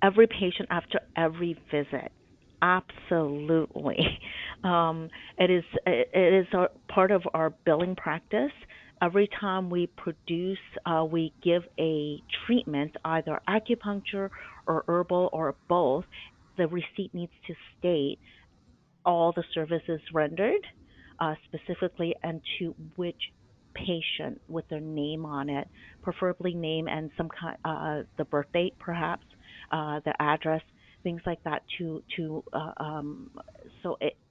Speaker 2: every patient after every visit. Absolutely. It is a part of our billing practice. Every time we we give a treatment, either acupuncture or herbal or both, the receipt needs to state all the services rendered, specifically, and to which patient with their name on it, preferably name and some kind, the birth date perhaps, the address, things like that.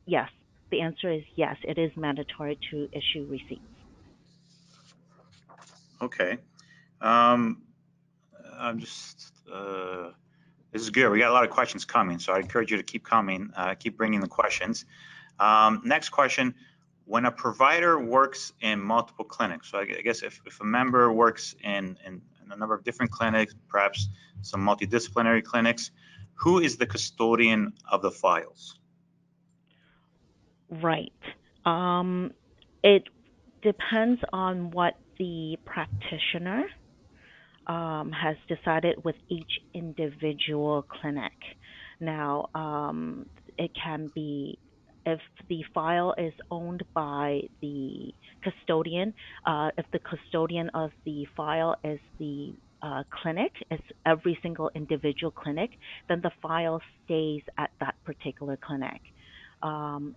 Speaker 2: Yes, the answer is yes. It is mandatory to issue receipts.
Speaker 5: Okay. I'm just. This is good. We got a lot of questions coming, so I encourage you to keep coming, keep bringing the questions. Next question, when a provider works in multiple clinics, so I guess if a member works in a number of different clinics, perhaps some multidisciplinary clinics, who is the custodian of the files?
Speaker 2: Right. It depends on what the practitioner has decided with each individual clinic. Now, it can be, if the file is owned by the custodian, if the custodian of the file is the clinic, it's every single individual clinic, then the file stays at that particular clinic.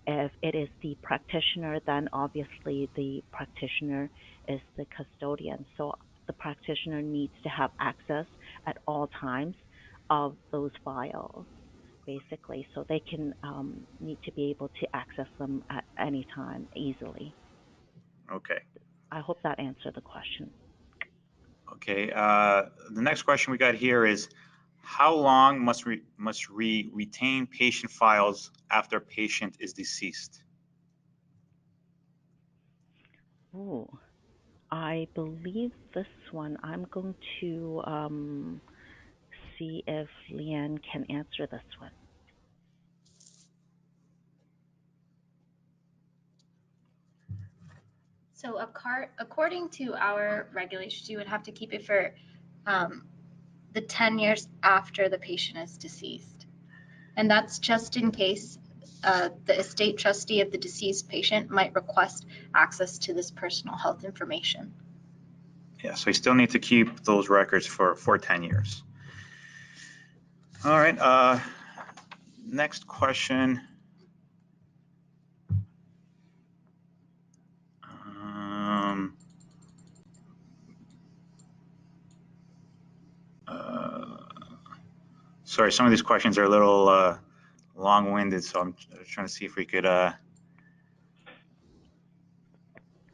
Speaker 2: If it is the practitioner, then obviously the practitioner is the custodian. So the practitioner needs to have access at all times of those files, basically, so they can need to be able to access them at any time easily.
Speaker 5: Okay.
Speaker 2: I hope that answered the question.
Speaker 5: Okay. The next question we got here is, how long must we retain patient files after a patient is deceased?
Speaker 2: Oh, I believe this one, I'm going to see if Leanne can answer this one.
Speaker 1: So according to our regulations, you would have to keep it for the 10 years after the patient is deceased. And that's just in case the estate trustee of the deceased patient might request access to this personal health information.
Speaker 5: Yeah, so you still need to keep those records for 10 years. All right, next question. Sorry, some of these questions are a little long-winded, so I'm trying to see if we could.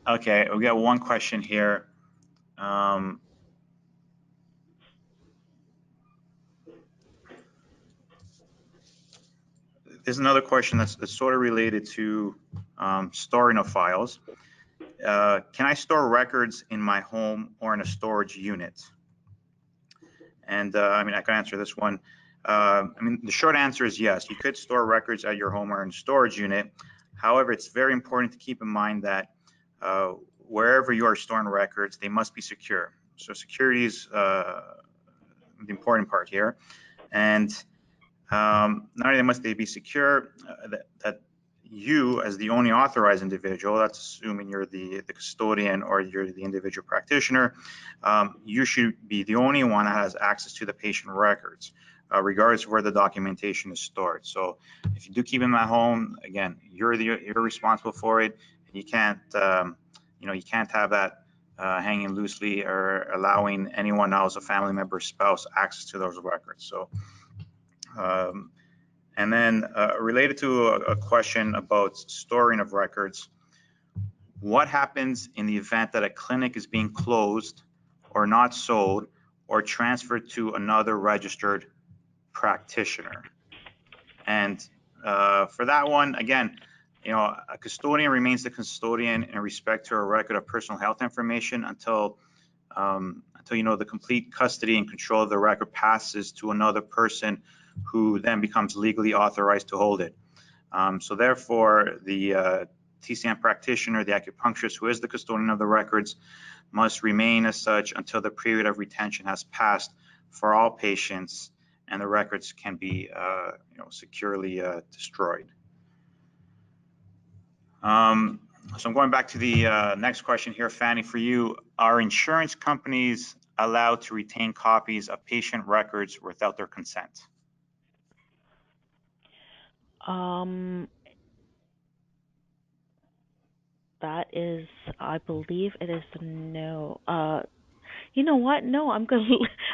Speaker 5: Okay, we got one question here. There's another question that's sort of related to storing of files. Can I store records in my home or in a storage unit? And I mean, I can answer this one. I mean, the short answer is yes. You could store records at your home or in a storage unit. However, it's very important to keep in mind that wherever you are storing records, they must be secure. So security is the important part here. And Not only must they be secure, that you, as the only authorized individual, that's assuming you're the custodian or you're the individual practitioner, you should be the only one that has access to the patient records, regardless of where the documentation is stored. So if you do keep them at home, again, you're responsible for it. You can't, you can't have that hanging loosely or allowing anyone else, a family member, spouse, access to those records. So. And then related to a question about storing of records, what happens in the event that a clinic is being closed or not sold or transferred to another registered practitioner? And for that one, again, a custodian remains the custodian in respect to a record of personal health information until the complete custody and control of the record passes to another person who then becomes legally authorized to hold it. So therefore, the TCM practitioner, the acupuncturist who is the custodian of the records, must remain as such until the period of retention has passed for all patients and the records can be securely destroyed. So I'm going back to the next question here, Fanny, for you. Are insurance companies allowed to retain copies of patient records without their consent?
Speaker 2: That is, I believe it is no. You know what? No, I'm gonna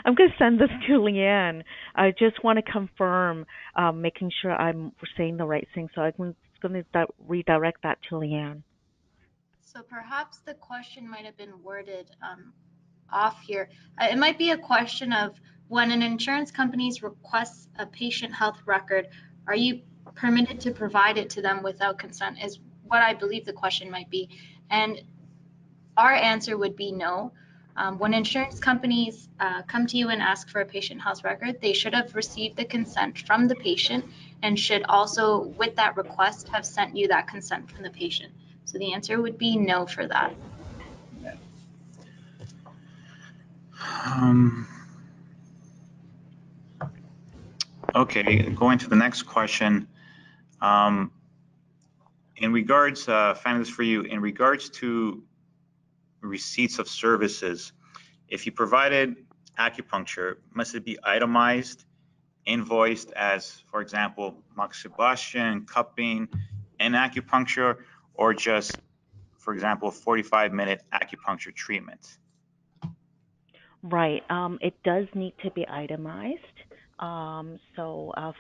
Speaker 2: I'm gonna send this to Leanne. I just want to confirm, making sure I'm saying the right thing. So I'm gonna redirect that to Leanne.
Speaker 1: So perhaps the question might have been worded off here. It might be a question of when an insurance company requests a patient health record, are you permitted to provide it to them without consent, is what I believe the question might be. And our answer would be no. When insurance companies come to you and ask for a patient health record, they should have received the consent from the patient and should also, with that request, have sent you that consent from the patient. So the answer would be no for that.
Speaker 5: Okay, going to the next question. In regards, Fanny, this is for you, in regards to receipts of services, if you provided acupuncture, must it be itemized, invoiced as, for example, moxibustion, cupping, and acupuncture, or just, for example, 45-minute acupuncture treatment?
Speaker 2: Right. It does need to be itemized.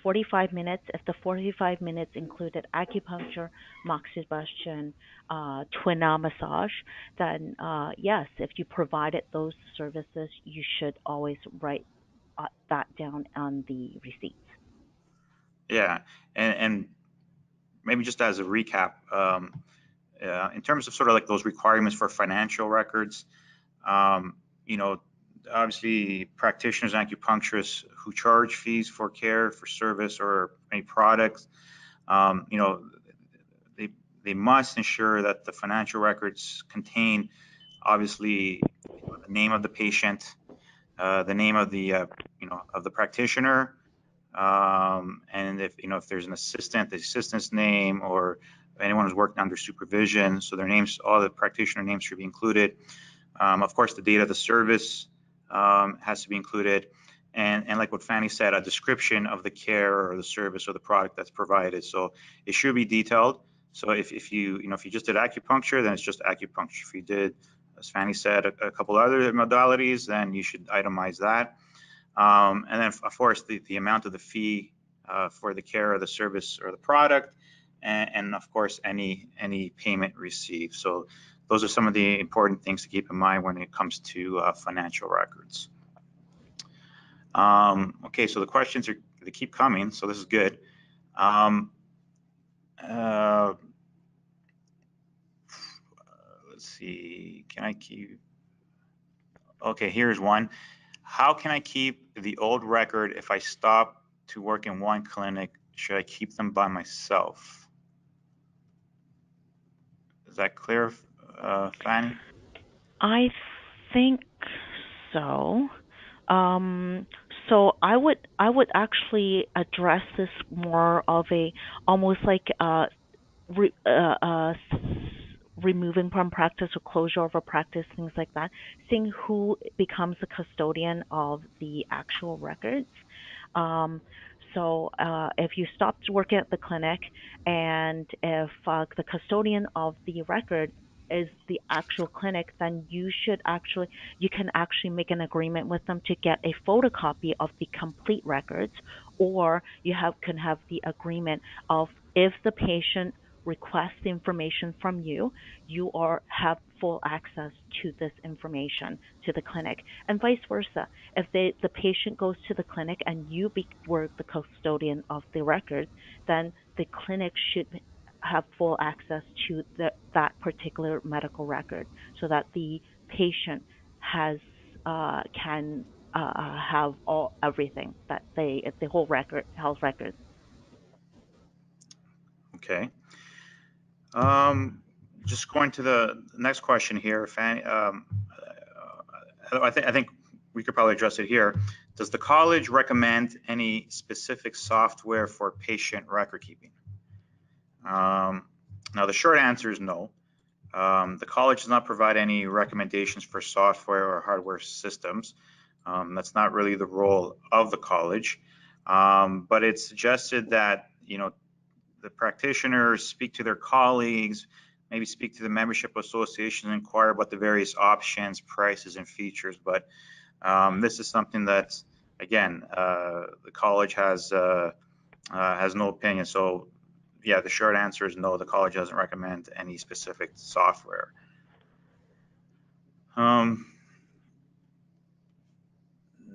Speaker 2: 45 minutes, if the 45 minutes included acupuncture, moxibustion, twin massage, then yes, if you provided those services, you should always write that down on the receipts.
Speaker 5: Yeah, and maybe just as a recap, in terms of sort of like those requirements for financial records, obviously practitioners and acupuncturists who charge fees for care, for service, or any products, they must ensure that the financial records contain, obviously, the name of the patient, the name of the of the practitioner, and if there's an assistant, the assistant's name, or anyone who's working under supervision, so their names, all the practitioner names should be included. Of course, the date of the service has to be included, and like what Fanny said, a description of the care or the service or the product that's provided. So it should be detailed. So if you just did acupuncture, then it's just acupuncture. If you did, as Fanny said, a couple other modalities, then you should itemize that. And then, of course, the amount of the fee for the care or the service or the product, and of course, any payment received. So those are some of the important things to keep in mind when it comes to financial records. Okay, so the questions they keep coming, so this is good. Let's see, can I keep? Okay, here's one. How can I keep the old record if I stop to work in one clinic? Should I keep them by myself? Is that clear, Fanny?
Speaker 2: I think so. So I would actually address this more of a almost like re, removing from practice or closure of a practice, things like that, seeing who becomes the custodian of the actual records. Um, if you stopped working at the clinic and if the custodian of the record is the actual clinic, then you can actually make an agreement with them to get a photocopy of the complete records, or can have the agreement of if the patient request the information from you, you have full access to this information to the clinic, and vice versa. If the patient goes to the clinic and were the custodian of the records, then the clinic should have full access to that particular medical record, so that the patient has can have everything that the whole health record.
Speaker 5: Okay. Just going to the next question here, Fanny. I think we could probably address it here. Does the college recommend any specific software for patient record keeping? Now, the short answer is no. The college does not provide any recommendations for software or hardware systems. That's not really the role of the college, but it's suggested that, the practitioners speak to their colleagues, maybe speak to the membership association, and inquire about the various options, prices, and features. But this is something that, again, the college has no opinion. So, yeah, the short answer is no. The college doesn't recommend any specific software.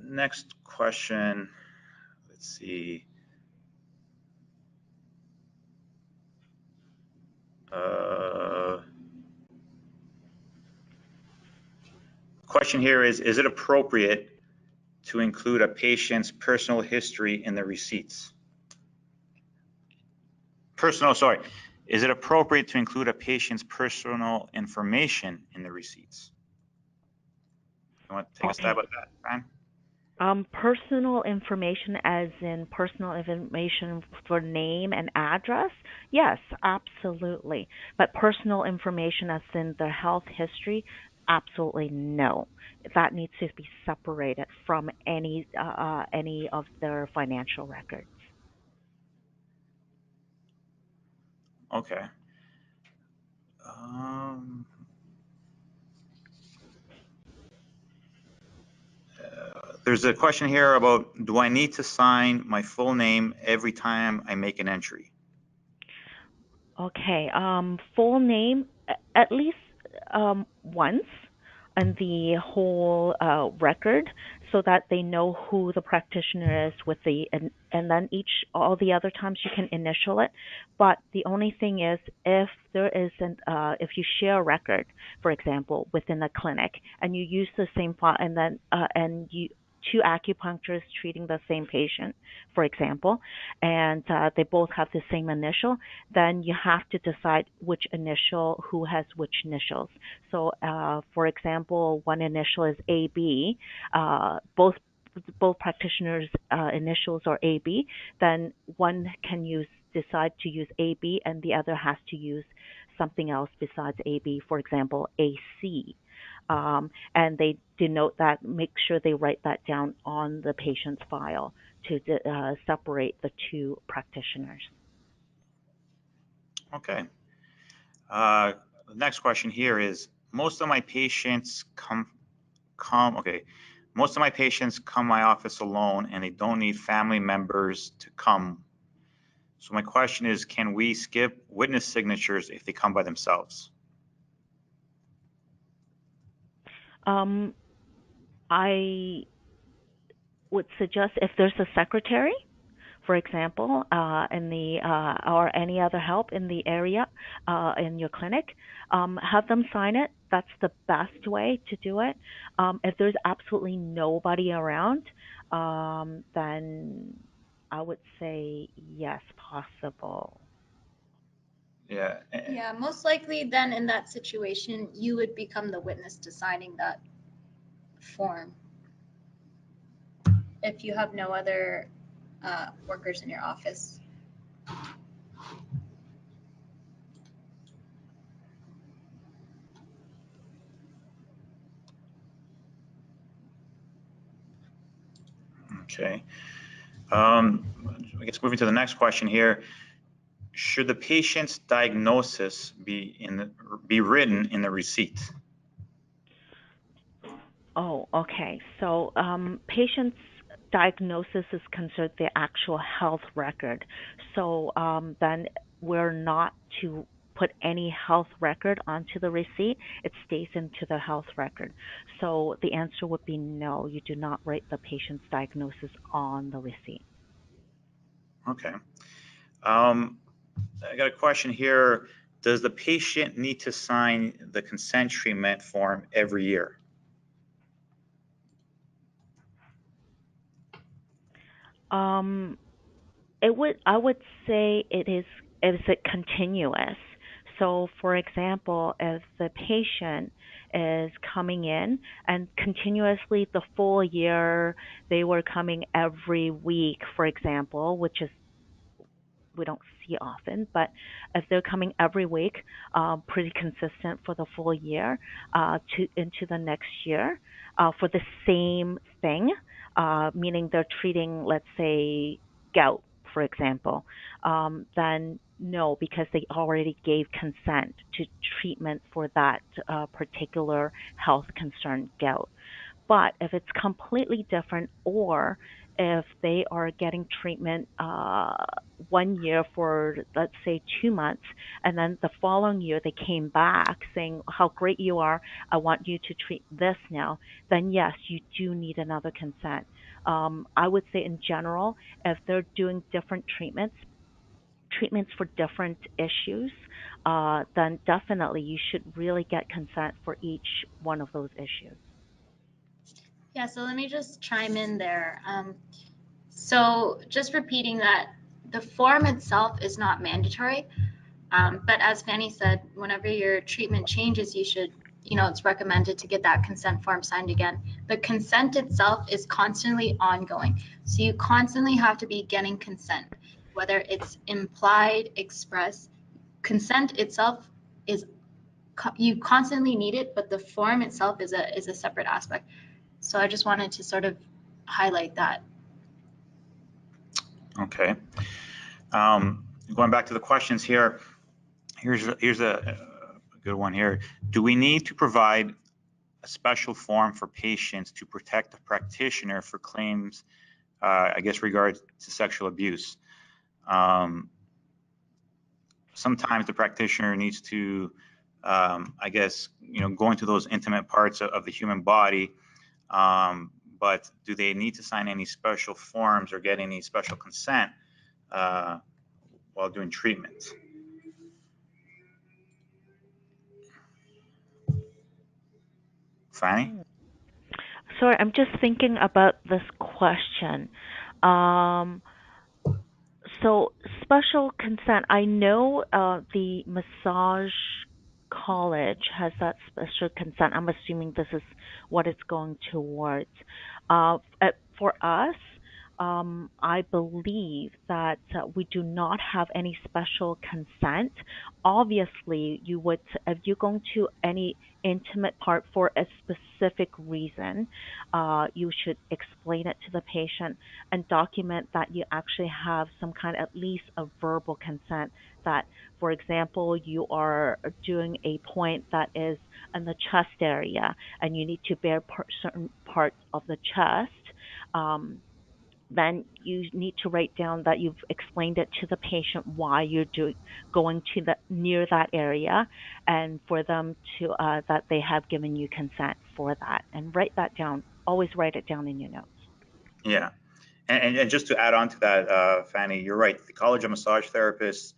Speaker 5: Next question. Let's see. Question here is it appropriate to include a patient's personal history in the receipts? Is it appropriate to include a patient's personal information in the receipts? You want to take a stab at that, Fran?
Speaker 2: Personal information as in personal information for name and address? Yes, absolutely. But personal information as in their health history? Absolutely no. That needs to be separated from any of their financial records.
Speaker 5: Okay. There's a question here about, do I need to sign my full name every time I make an entry?
Speaker 2: Okay, full name at least once in the whole record, so that they know who the practitioner is with and then all the other times you can initial it. But the only thing is, if there isn't, if you share a record, for example, within a clinic, and you use the same file, and then two acupuncturists treating the same patient, for example, and they both have the same initial, then you have to decide who has which initials. So, for example, one initial is AB, both practitioners' initials are AB, then one can decide to use AB, and the other has to use something else besides AB, for example, AC. And they denote that, make sure they write that down on the patient's file to separate the two practitioners.
Speaker 5: Okay. The next question here is, most of my patients come my office alone, and they don't need family members to come. So my question is, can we skip witness signatures if they come by themselves?
Speaker 2: I would suggest, if there's a secretary, for example, or any other help in the area, in your clinic, have them sign it. That's the best way to do it. If there's absolutely nobody around, then I would say yes, possible.
Speaker 5: Yeah.
Speaker 1: Yeah, most likely then in that situation, you would become the witness to signing that form. if you have no other workers in your office.
Speaker 5: Okay. I guess moving to the next question here. Should the patient's diagnosis be written in the receipt?
Speaker 2: Oh, okay. So patient's diagnosis is considered the actual health record. So then we're not to put any health record onto the receipt. It stays into the health record. So the answer would be no. You do not write the patient's diagnosis on the receipt.
Speaker 5: Okay. I got a question here. Does the patient need to sign the consent treatment form every year?
Speaker 2: I would say is it continuous? So for example, if the patient is coming in and continuously the full year they were coming every week, for example, which is we don't see often, but if they're coming every week, pretty consistent for the full year to into the next year for the same thing, meaning they're treating, let's say, gout, for example, then no, because they already gave consent to treatment for that particular health concern, gout. But if it's completely different, or if they are getting treatment 1 year for, let's say, 2 months, and then the following year they came back saying how great you are, I want you to treat this now, then yes, you do need another consent. I would say in general, if they're doing different treatments for different issues, then definitely you should really get consent for each one of those issues.
Speaker 1: Yeah, so let me just chime in there. So just repeating that the form itself is not mandatory, but as Fanny said, whenever your treatment changes, you should, it's recommended to get that consent form signed again. The consent itself is constantly ongoing. So you constantly have to be getting consent, whether it's implied, express. Consent itself is, you constantly need it, but the form itself is a separate aspect. So I just wanted to sort of highlight that.
Speaker 5: Okay. Going back to the questions here, here's a good one here. Do we need to provide a special form for patients to protect the practitioner for claims, I guess, regards to sexual abuse? Sometimes the practitioner needs to, I guess, go into those intimate parts of the human body, but do they need to sign any special forms or get any special consent while doing treatment? Fanny?
Speaker 2: Sorry, I'm just thinking about this question. So special consent, I know the massage college has that special consent. I'm assuming this is what it's going towards. For us, I believe that we do not have any special consent. Obviously, you would, if you're going to any intimate part for a specific reason, you should explain it to the patient and document that you actually have some kind, at least a verbal consent that, for example, you are doing a point that is in the chest area and you need to bare certain parts of the chest. Then you need to write down that you've explained it to the patient why you're going to near that area, and for them to that they have given you consent for that, and write that down. Always write it down in your notes.
Speaker 5: Yeah, and just to add on to that, Fanny, you're right. The College of Massage Therapists,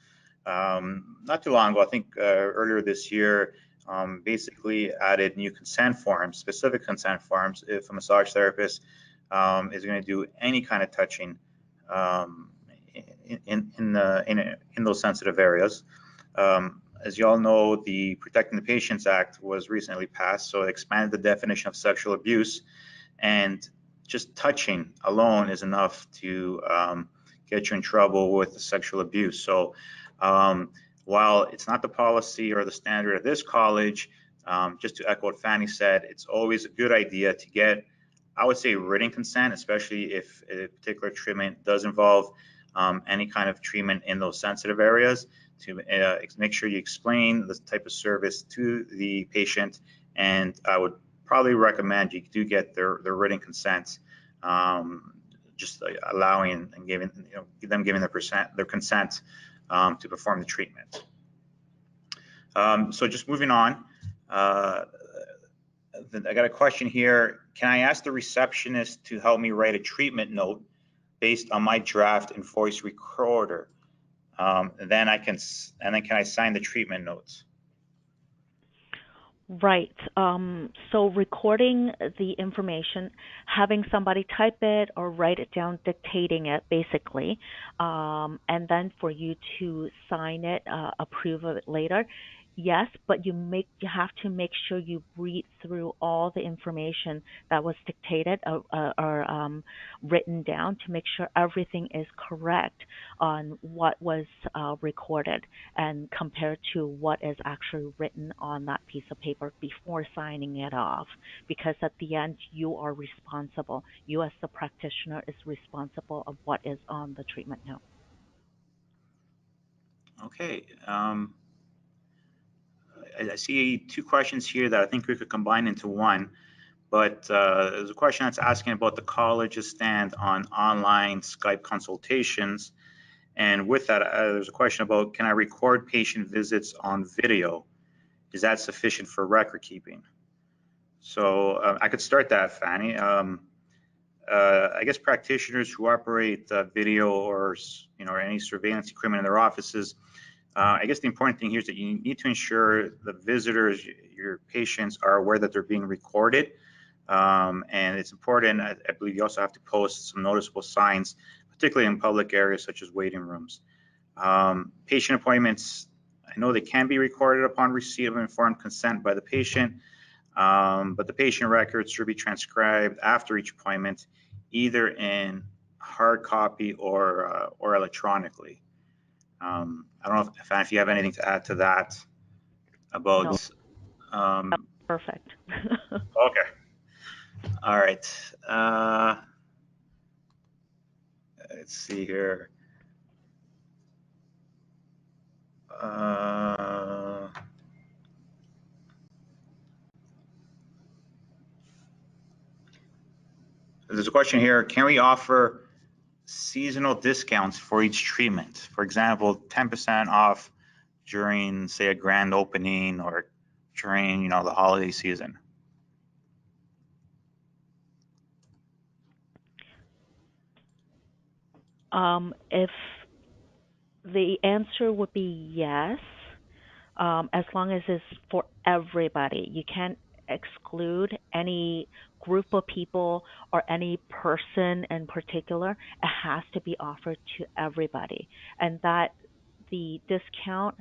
Speaker 5: not too long ago, I think earlier this year, basically added new consent forms, specific consent forms, if a massage therapist is going to do any kind of touching in those sensitive areas. As you all know, the Protecting the Patients Act was recently passed, so it expanded the definition of sexual abuse and just touching alone is enough to get you in trouble with sexual abuse. So while it's not the policy or the standard at this college, just to echo what Fanny said, it's always a good idea to get, I would say, written consent, especially if a particular treatment does involve any kind of treatment in those sensitive areas, to make sure you explain the type of service to the patient. And I would probably recommend you do get their written consent, just allowing and giving, them giving their consent to perform the treatment. So just moving on, I got a question here. Can I ask the receptionist to help me write a treatment note based on my draft and voice recorder? And then can I sign the treatment notes?
Speaker 2: Right. So recording the information, having somebody type it or write it down, dictating it basically, and then for you to sign it, approve of it later. Yes, but you have to make sure you read through all the information that was dictated or written down to make sure everything is correct on what was recorded and compared to what is actually written on that piece of paper before signing it off. Because at the end, you are responsible. You as the practitioner is responsible of what is on the treatment note.
Speaker 5: Okay. I see two questions here that I think we could combine into one, but there's a question that's asking about the college's stand on online Skype consultations. And with that, there's a question about, can I record patient visits on video? Is that sufficient for record keeping? So I could start that, Fanny. I guess practitioners who operate video or any surveillance equipment in their offices, I guess the important thing here is that you need to ensure the visitors, your patients, are aware that they're being recorded. And it's important, I believe you also have to post some noticeable signs, particularly in public areas such as waiting rooms. Patient appointments, I know they can be recorded upon receipt of informed consent by the patient, but the patient records should be transcribed after each appointment, either in hard copy or electronically. I don't know if you have anything to add to that about.
Speaker 2: No. Perfect.
Speaker 5: Okay. All right. Let's see here. There's a question here. Can we offer seasonal discounts for each treatment? For example, 10% off during, say, a grand opening or during, the holiday season?
Speaker 2: If the answer would be yes, as long as it's for everybody. You can't exclude any group of people or any person in particular. It has to be offered to everybody. And that the discount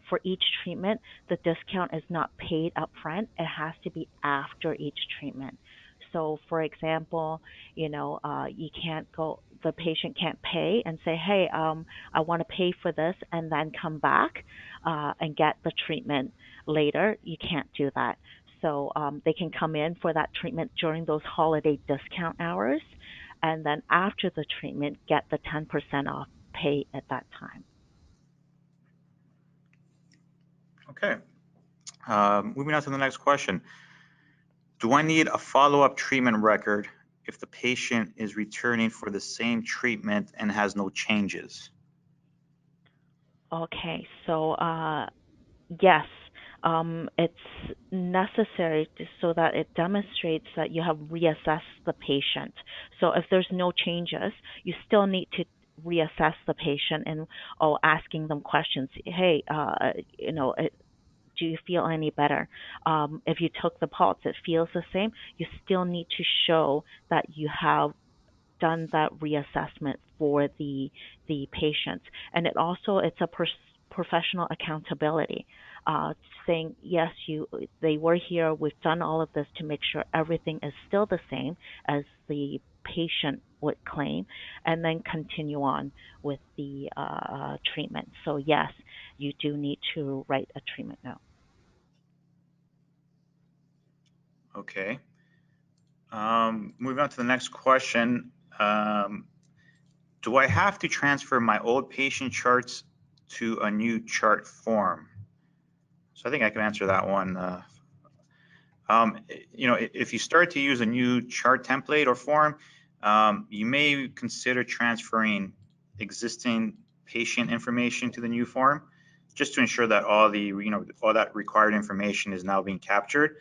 Speaker 2: for each treatment, the discount is not paid up front. It has to be after each treatment. So, for example, you can't go, the patient can't pay and say, hey, I want to pay for this and then come back and get the treatment later. You can't do that. So they can come in for that treatment during those holiday discount hours, and then after the treatment, get the 10% off pay at that time.
Speaker 5: Okay. Moving on to the next question. Do I need a follow-up treatment record if the patient is returning for the same treatment and has no changes?
Speaker 2: Okay, so yes, it's necessary so that it demonstrates that you have reassessed the patient. So if there's no changes, you still need to reassess the patient and asking them questions. Hey, do you feel any better? If you took the pulse, it feels the same. You still need to show that you have done that reassessment for the patients, and it's a professional accountability, saying yes, they were here. We've done all of this to make sure everything is still the same as the patient would claim, and then continue on with the treatment. So yes, you do need to write a treatment note.
Speaker 5: Okay. Moving on to the next question. Do I have to transfer my old patient charts to a new chart form? So I think I can answer that one. If you start to use a new chart template or form, you may consider transferring existing patient information to the new form, just to ensure that all that required information is now being captured.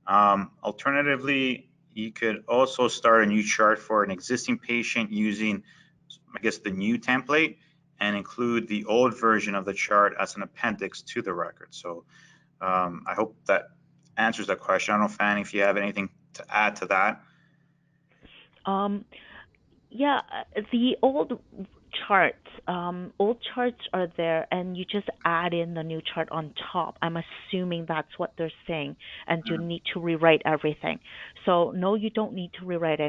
Speaker 5: Alternatively, you could also start a new chart for an existing patient using, I guess, the new template, and include the old version of the chart as an appendix to the record. So I hope that answers that question. I don't know, Fanny, if you have anything to add to that.
Speaker 2: Yeah, the old charts are there, and you just add in the new chart on top. I'm assuming that's what they're saying, and you need to rewrite everything. So no, you don't need to rewrite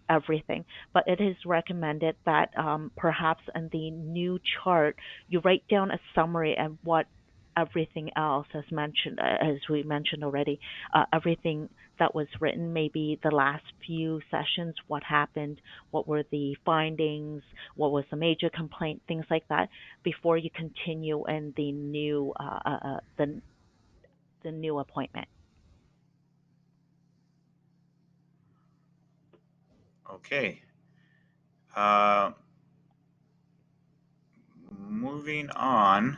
Speaker 2: everything, but it is recommended that perhaps in the new chart you write down a summary and what everything else, as we mentioned already, everything that was written, maybe the last few sessions, what happened, what were the findings, what was the major complaint, things like that, before you continue in the new appointment.
Speaker 5: Okay. Moving on.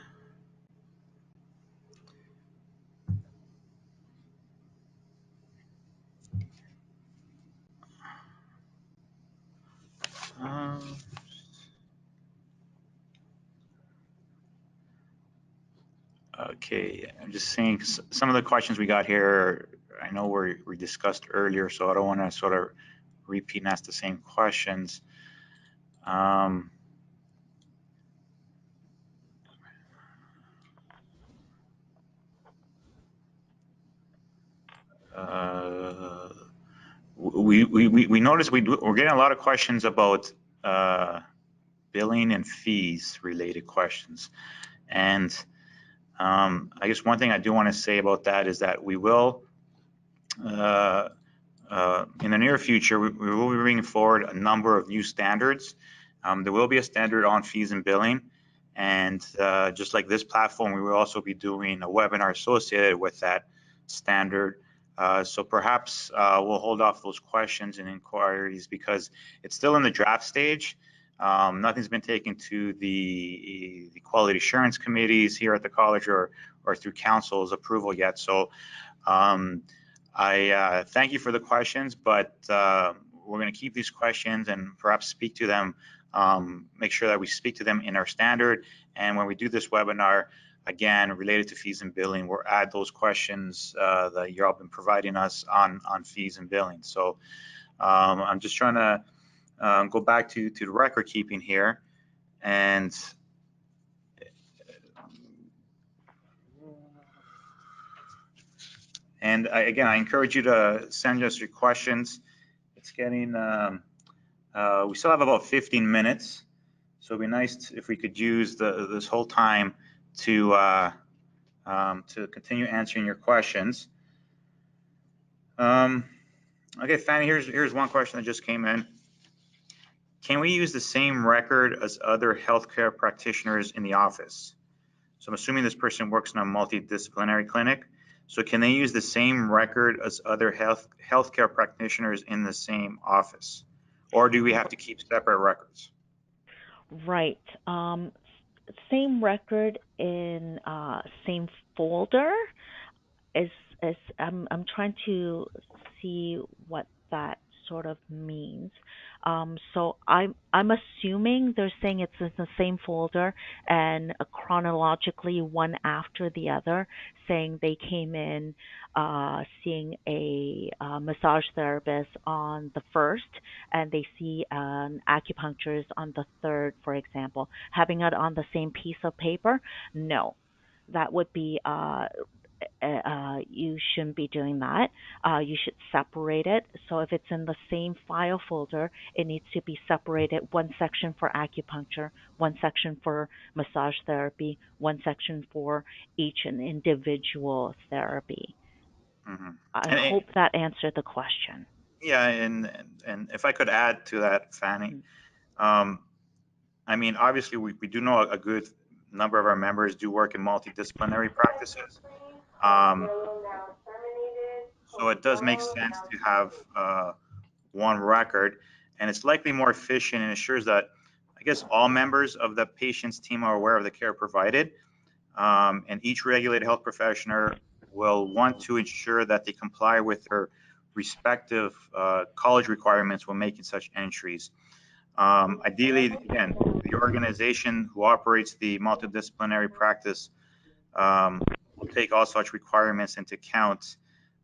Speaker 5: Okay, I'm just saying some of the questions we got here, I know we discussed earlier, so I don't want to sort of repeat and ask the same questions. We noticed we're getting a lot of questions about billing and fees related questions. And I guess one thing I do want to say about that is that we will, in the near future, we will be bringing forward a number of new standards. There will be a standard on fees and billing. And just like this platform, we will also be doing a webinar associated with that standard. So perhaps we'll hold off those questions and inquiries because it's still in the draft stage. Nothing's been taken to the quality assurance committees here at the college or through council's approval yet. So I thank you for the questions, but we're going to keep these questions and perhaps speak to them, make sure that we speak to them in our standard. And when we do this webinar, again, related to fees and billing, we'll add those questions that you all been providing us on fees and billing. So I'm just trying to go back to the record keeping here. And again, I encourage you to send us your questions. It's getting, we still have about 15 minutes. So it'd be nice if we could use this whole time to continue answering your questions. Okay, Fanny, here's one question that just came in. Can we use the same record as other healthcare practitioners in the office? So I'm assuming this person works in a multidisciplinary clinic. So can they use the same record as other healthcare practitioners in the same office? Or do we have to keep separate records?
Speaker 2: Right. Same record in same folder is I'm trying to see what that sort of means. So I'm assuming they're saying it's in the same folder and chronologically one after the other, saying they came in seeing a massage therapist on the first and they see an acupuncturist on the third, for example. Having it on the same piece of paper, no. That would be you shouldn't be doing that. You should separate it. So if it's in the same file folder, it needs to be separated. One section for acupuncture, one section for massage therapy, one section for each an individual therapy.
Speaker 5: Mhm.
Speaker 2: I
Speaker 5: And
Speaker 2: hope that answered the question.
Speaker 5: yeah, and if I could add to that, Fanny,
Speaker 2: Mm.
Speaker 5: um, I mean, obviously, we do know a good number of our members do work in multidisciplinary practices. Um, so it does make sense to have one record, and it's likely more efficient and ensures that, I guess, all members of the patient's team are aware of the care provided. And each regulated health professional will want to ensure that they comply with their respective college requirements when making such entries. Ideally, again, the organization who operates the multidisciplinary practice will take all such requirements into account,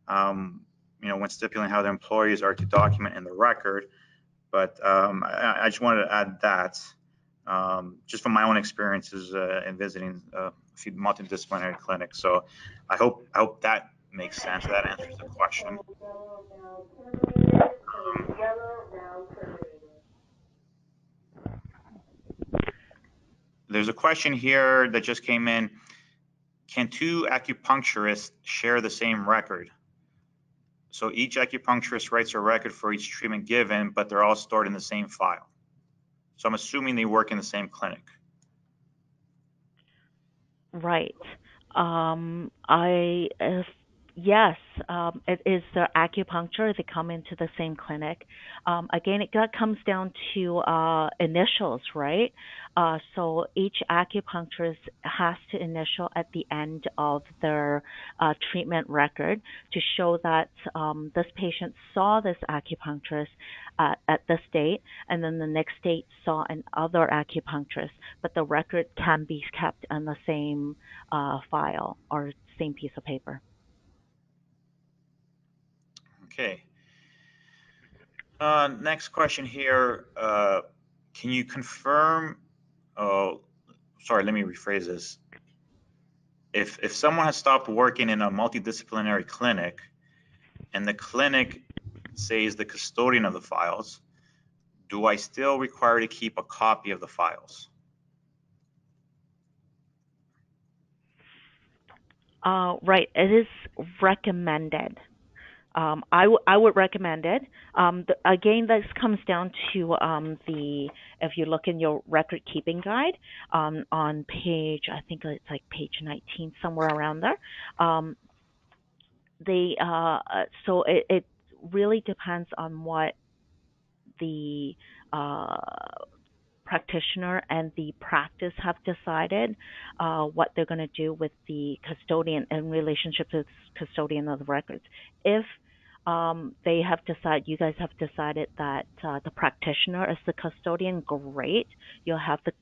Speaker 5: um, when stipulating how the employees are to document in the record. But I just wanted to add that, just from my own experiences in visiting a few multidisciplinary clinics. So I hope that makes sense. That answers the question. There's a question here that just came in. Can two acupuncturists share the same record? So each acupuncturist writes a record for each treatment given, but they're all stored in the same file. So I'm assuming they work in the same clinic.
Speaker 2: Right. Yes, it is the acupuncture. They come into the same clinic. Again, comes down to initials, right? So each acupuncturist has to initial at the end of their treatment record to show that this patient saw this acupuncturist at this date, and then the next date saw another acupuncturist, but the record can be kept on the same file or same piece of paper.
Speaker 5: Okay. Next question here. Can you confirm? Oh, sorry. Let me rephrase this. If someone has stopped working in a multidisciplinary clinic, and the clinic says the custodian of the files, do I still require to keep a copy of the files?
Speaker 2: Right. It is recommended. I would recommend it. Again, this comes down to if you look in your record keeping guide on page, I think it's like page 19, somewhere around there. So it really depends on what the practitioner and the practice have decided what they're going to do with the custodian in relationship to the custodian of the records. If they have decided, you guys have decided that the practitioner is the custodian, great. You'll have the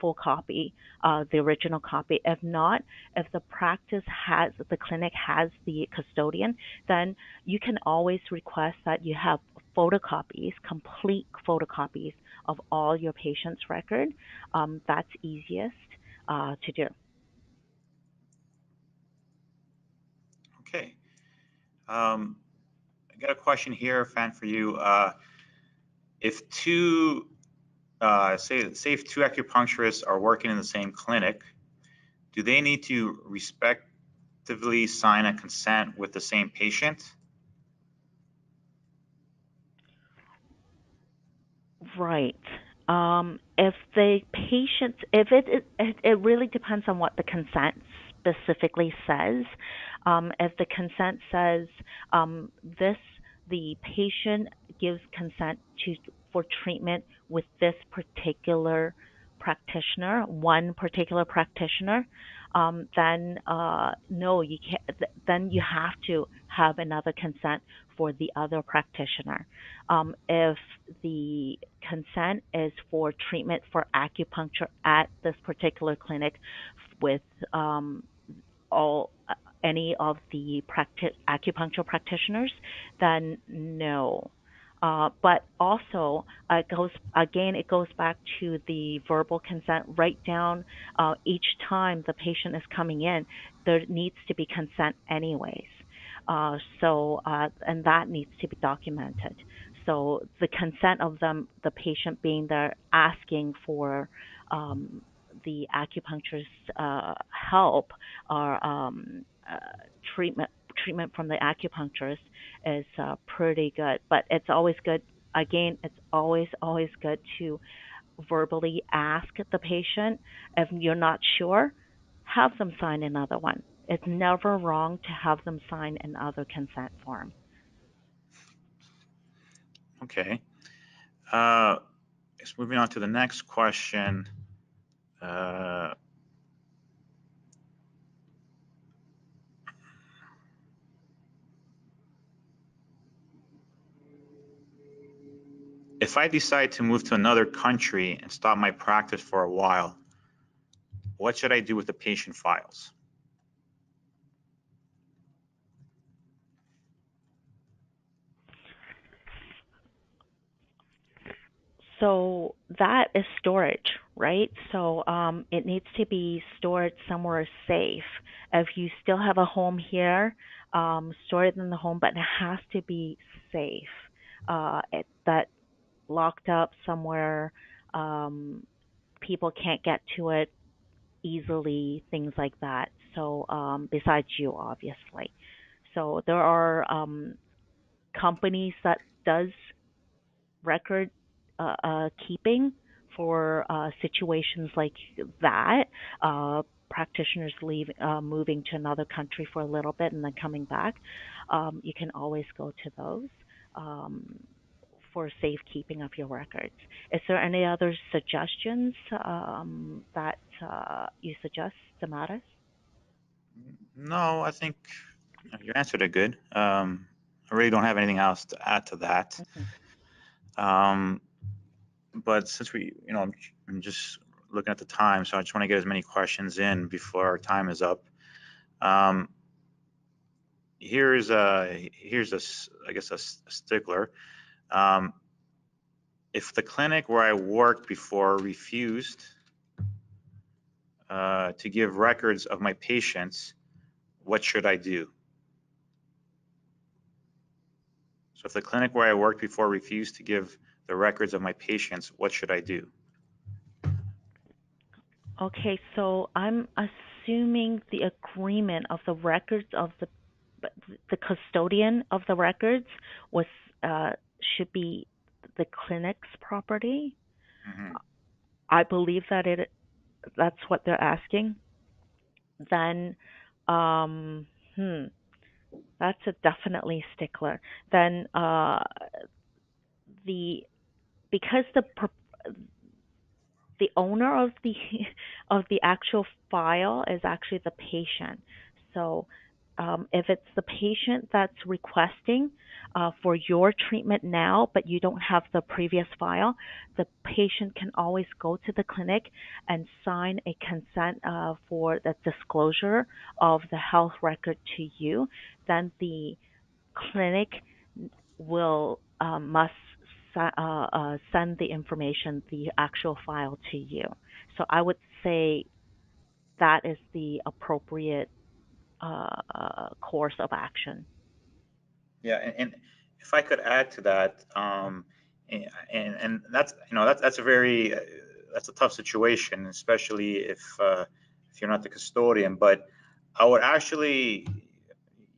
Speaker 2: full copy, the original copy. If not, if the clinic has the custodian, then you can always request that you have photocopies, complete photocopies of all your patient's record. That's easiest to do.
Speaker 5: Okay. I got a question here, Fan, for you. If two, say if two acupuncturists are working in the same clinic, do they need to respectively sign a consent with the same patient?
Speaker 2: Right. If the patient, if it really depends on what the consent specifically says. If the consent says this, the patient gives consent for treatment with this particular practitioner, one particular practitioner, then no, you can't. Then you have to have another consent for the other practitioner. If the consent is for treatment for acupuncture at this particular clinic with all any of the acupuncture practitioners, then no. But also, it goes back to the verbal consent. Write down each time the patient is coming in, there needs to be consent anyways. And that needs to be documented. So the consent of the patient being there, asking for the acupuncturist help or treatment from the acupuncturist is pretty good. But it's always good. Again, it's always good to verbally ask the patient. If you're not sure, have them sign another one. It's never wrong to have them sign another consent form.
Speaker 5: Okay. Moving on to the next question. If I decide to move to another country and stop my practice for a while, what should I do with the patient files?
Speaker 2: So that is storage, right? So it needs to be stored somewhere safe. If you still have a home here, store it in the home, but it has to be safe. That locked up somewhere, people can't get to it easily, things like that. So besides you, obviously. So there are companies that does record keeping for situations like that. Practitioners moving to another country for a little bit and then coming back. You can always go to those for safekeeping of your records. Is there any other suggestions that you suggest, Damaris?
Speaker 5: No, I think you answered it good. I really don't have anything else to add to that. But since I'm just looking at the time, so I just want to get as many questions in before our time is up. Here's I guess a stickler. If the clinic where I worked before refused to give records of my patients, what should I do? So if the clinic where I worked before refused to give the records of my patients, what should I do?
Speaker 2: Okay, so I'm assuming the agreement of the records of the custodian of the records was should be the clinic's property.
Speaker 5: Mm-hmm.
Speaker 2: I believe that that's what they're asking. Then, that's a definitely stickler. Then because the owner of the of the actual file is actually the patient. So if it's the patient that's requesting for your treatment now, but you don't have the previous file, the patient can always go to the clinic and sign a consent for the disclosure of the health record to you. Then the clinic will must send the information, the actual file to you. So I would say that is the appropriate course of action.
Speaker 5: Yeah, and if I could add to that, and that's that's a very that's a tough situation, especially if you're not the custodian. But I would actually,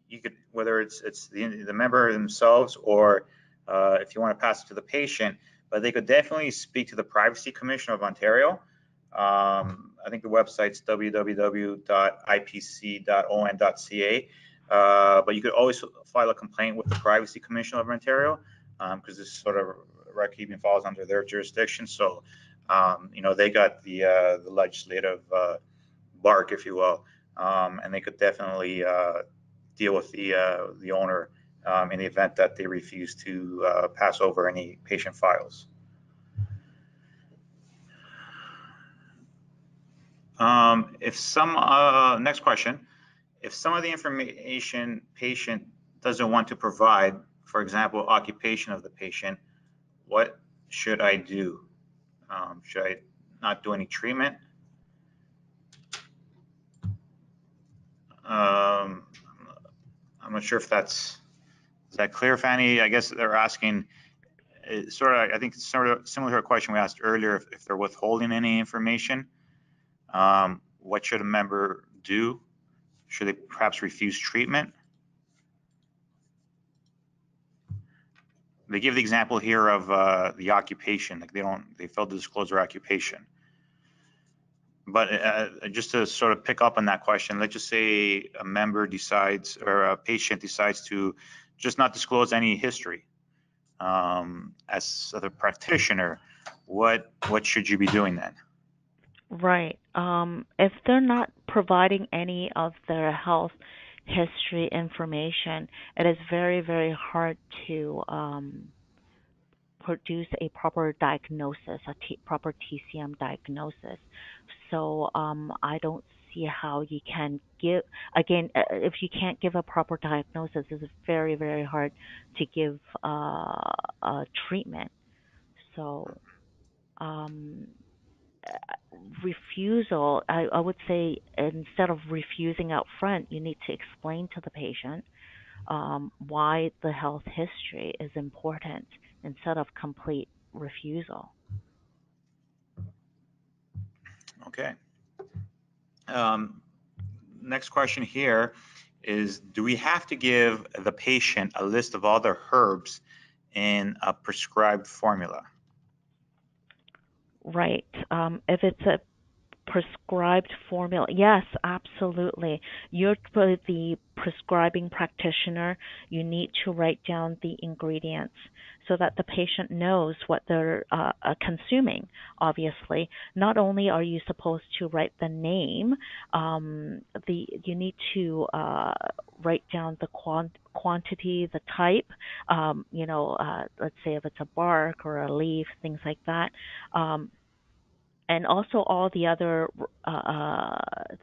Speaker 5: you could, whether it's the member themselves or if you want to pass it to the patient, but they could definitely speak to the Privacy Commission of Ontario. I think the website's www.ipc.on.ca. But you could always file a complaint with the Privacy Commission of Ontario because this sort of record keeping falls under their jurisdiction. So, they got the legislative bark, if you will, and they could definitely deal with the owner in the event that they refuse to pass over any patient files. Next question. If some of the information patient doesn't want to provide, for example, occupation of the patient, what should I do? Should I not do any treatment? I'm not sure if is that clear, Fanny? I guess they're asking, sort of, I think sort of similar to a question we asked earlier, if they're withholding any information, what should a member do? Should they perhaps refuse treatment? They give the example here of the occupation, like they failed to disclose their occupation. But just to sort of pick up on that question, let's just say a member decides, or a patient decides to just not disclose any history. As a practitioner, what should you be doing then?
Speaker 2: Right. If they're not providing any of their health history information, it is very, very hard to produce a proper diagnosis, proper TCM diagnosis. So I don't see how you can give, again, if you can't give a proper diagnosis, it's very, very hard to give a treatment. So refusal, I would say instead of refusing out front, you need to explain to the patient why the health history is important instead of complete refusal.
Speaker 5: Okay. Next question here is, do we have to give the patient a list of all their herbs in a prescribed formula?
Speaker 2: Right. If it's a prescribed formula, yes, absolutely. You're the prescribing practitioner. You need to write down the ingredients so that the patient knows what they're consuming. Obviously, not only are you supposed to write the name, you need to write down the quantity, the type. Let's say if it's a bark or a leaf, things like that. And also all the other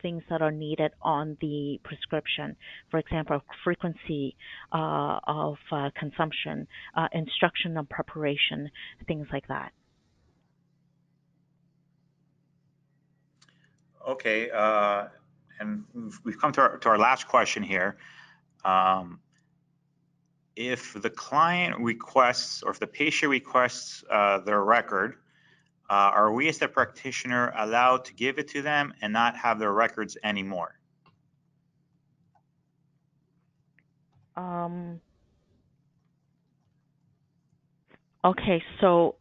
Speaker 2: things that are needed on the prescription. For example, frequency of consumption, instruction on preparation, things like that.
Speaker 5: Okay, and we've come to our last question here. If the client requests, or if the patient requests their record, are we as the practitioner allowed to give it to them and not have their records anymore?
Speaker 2: Okay, so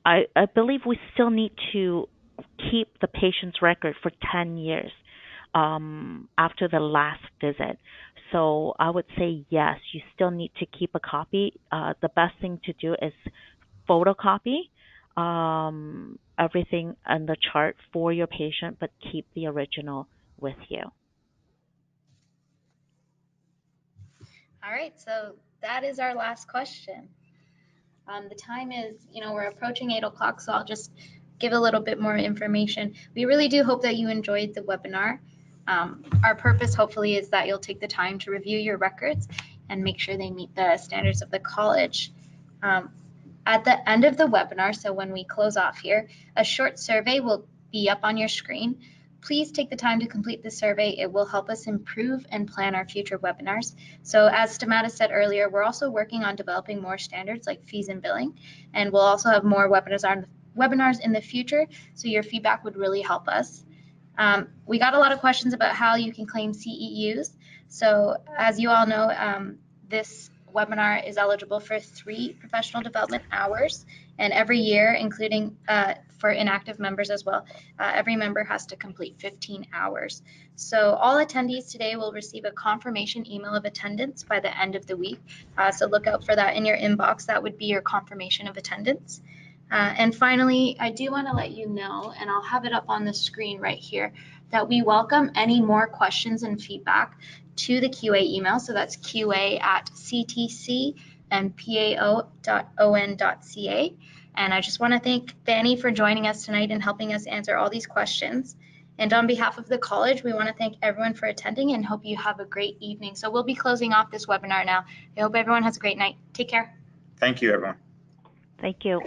Speaker 2: I believe we still need to keep the patient's record for 10 years after the last visit. So I would say yes, you still need to keep a copy. The best thing to do is photocopy everything on the chart for your patient, but keep the original with you.
Speaker 1: All right, so that is our last question. The time is, we're approaching 8 o'clock, so I'll just give a little bit more information. We really do hope that you enjoyed the webinar. Our purpose, hopefully, is that you'll take the time to review your records and make sure they meet the standards of the college. At the end of the webinar, so when we close off here, a short survey will be up on your screen. Please take the time to complete the survey. It will help us improve and plan our future webinars. So as Stamata said earlier, we're also working on developing more standards like fees and billing, and we'll also have more webinars in the future, so your feedback would really help us. We got a lot of questions about how you can claim CEUs. So as you all know, this webinar is eligible for 3 professional development hours, and every year, including for inactive members as well, every member has to complete 15 hours. So all attendees today will receive a confirmation email of attendance by the end of the week. So look out for that in your inbox. That would be your confirmation of attendance. And finally, I do want to let you know, and I'll have it up on the screen right here, that we welcome any more questions and feedback to the QA email. So that's QA@ctcandpao.on.ca. And I just want to thank Fanny for joining us tonight and helping us answer all these questions. And on behalf of the college, we want to thank everyone for attending and hope you have a great evening. So we'll be closing off this webinar now. I hope everyone has a great night. Take care.
Speaker 5: Thank you, everyone.
Speaker 2: Thank you.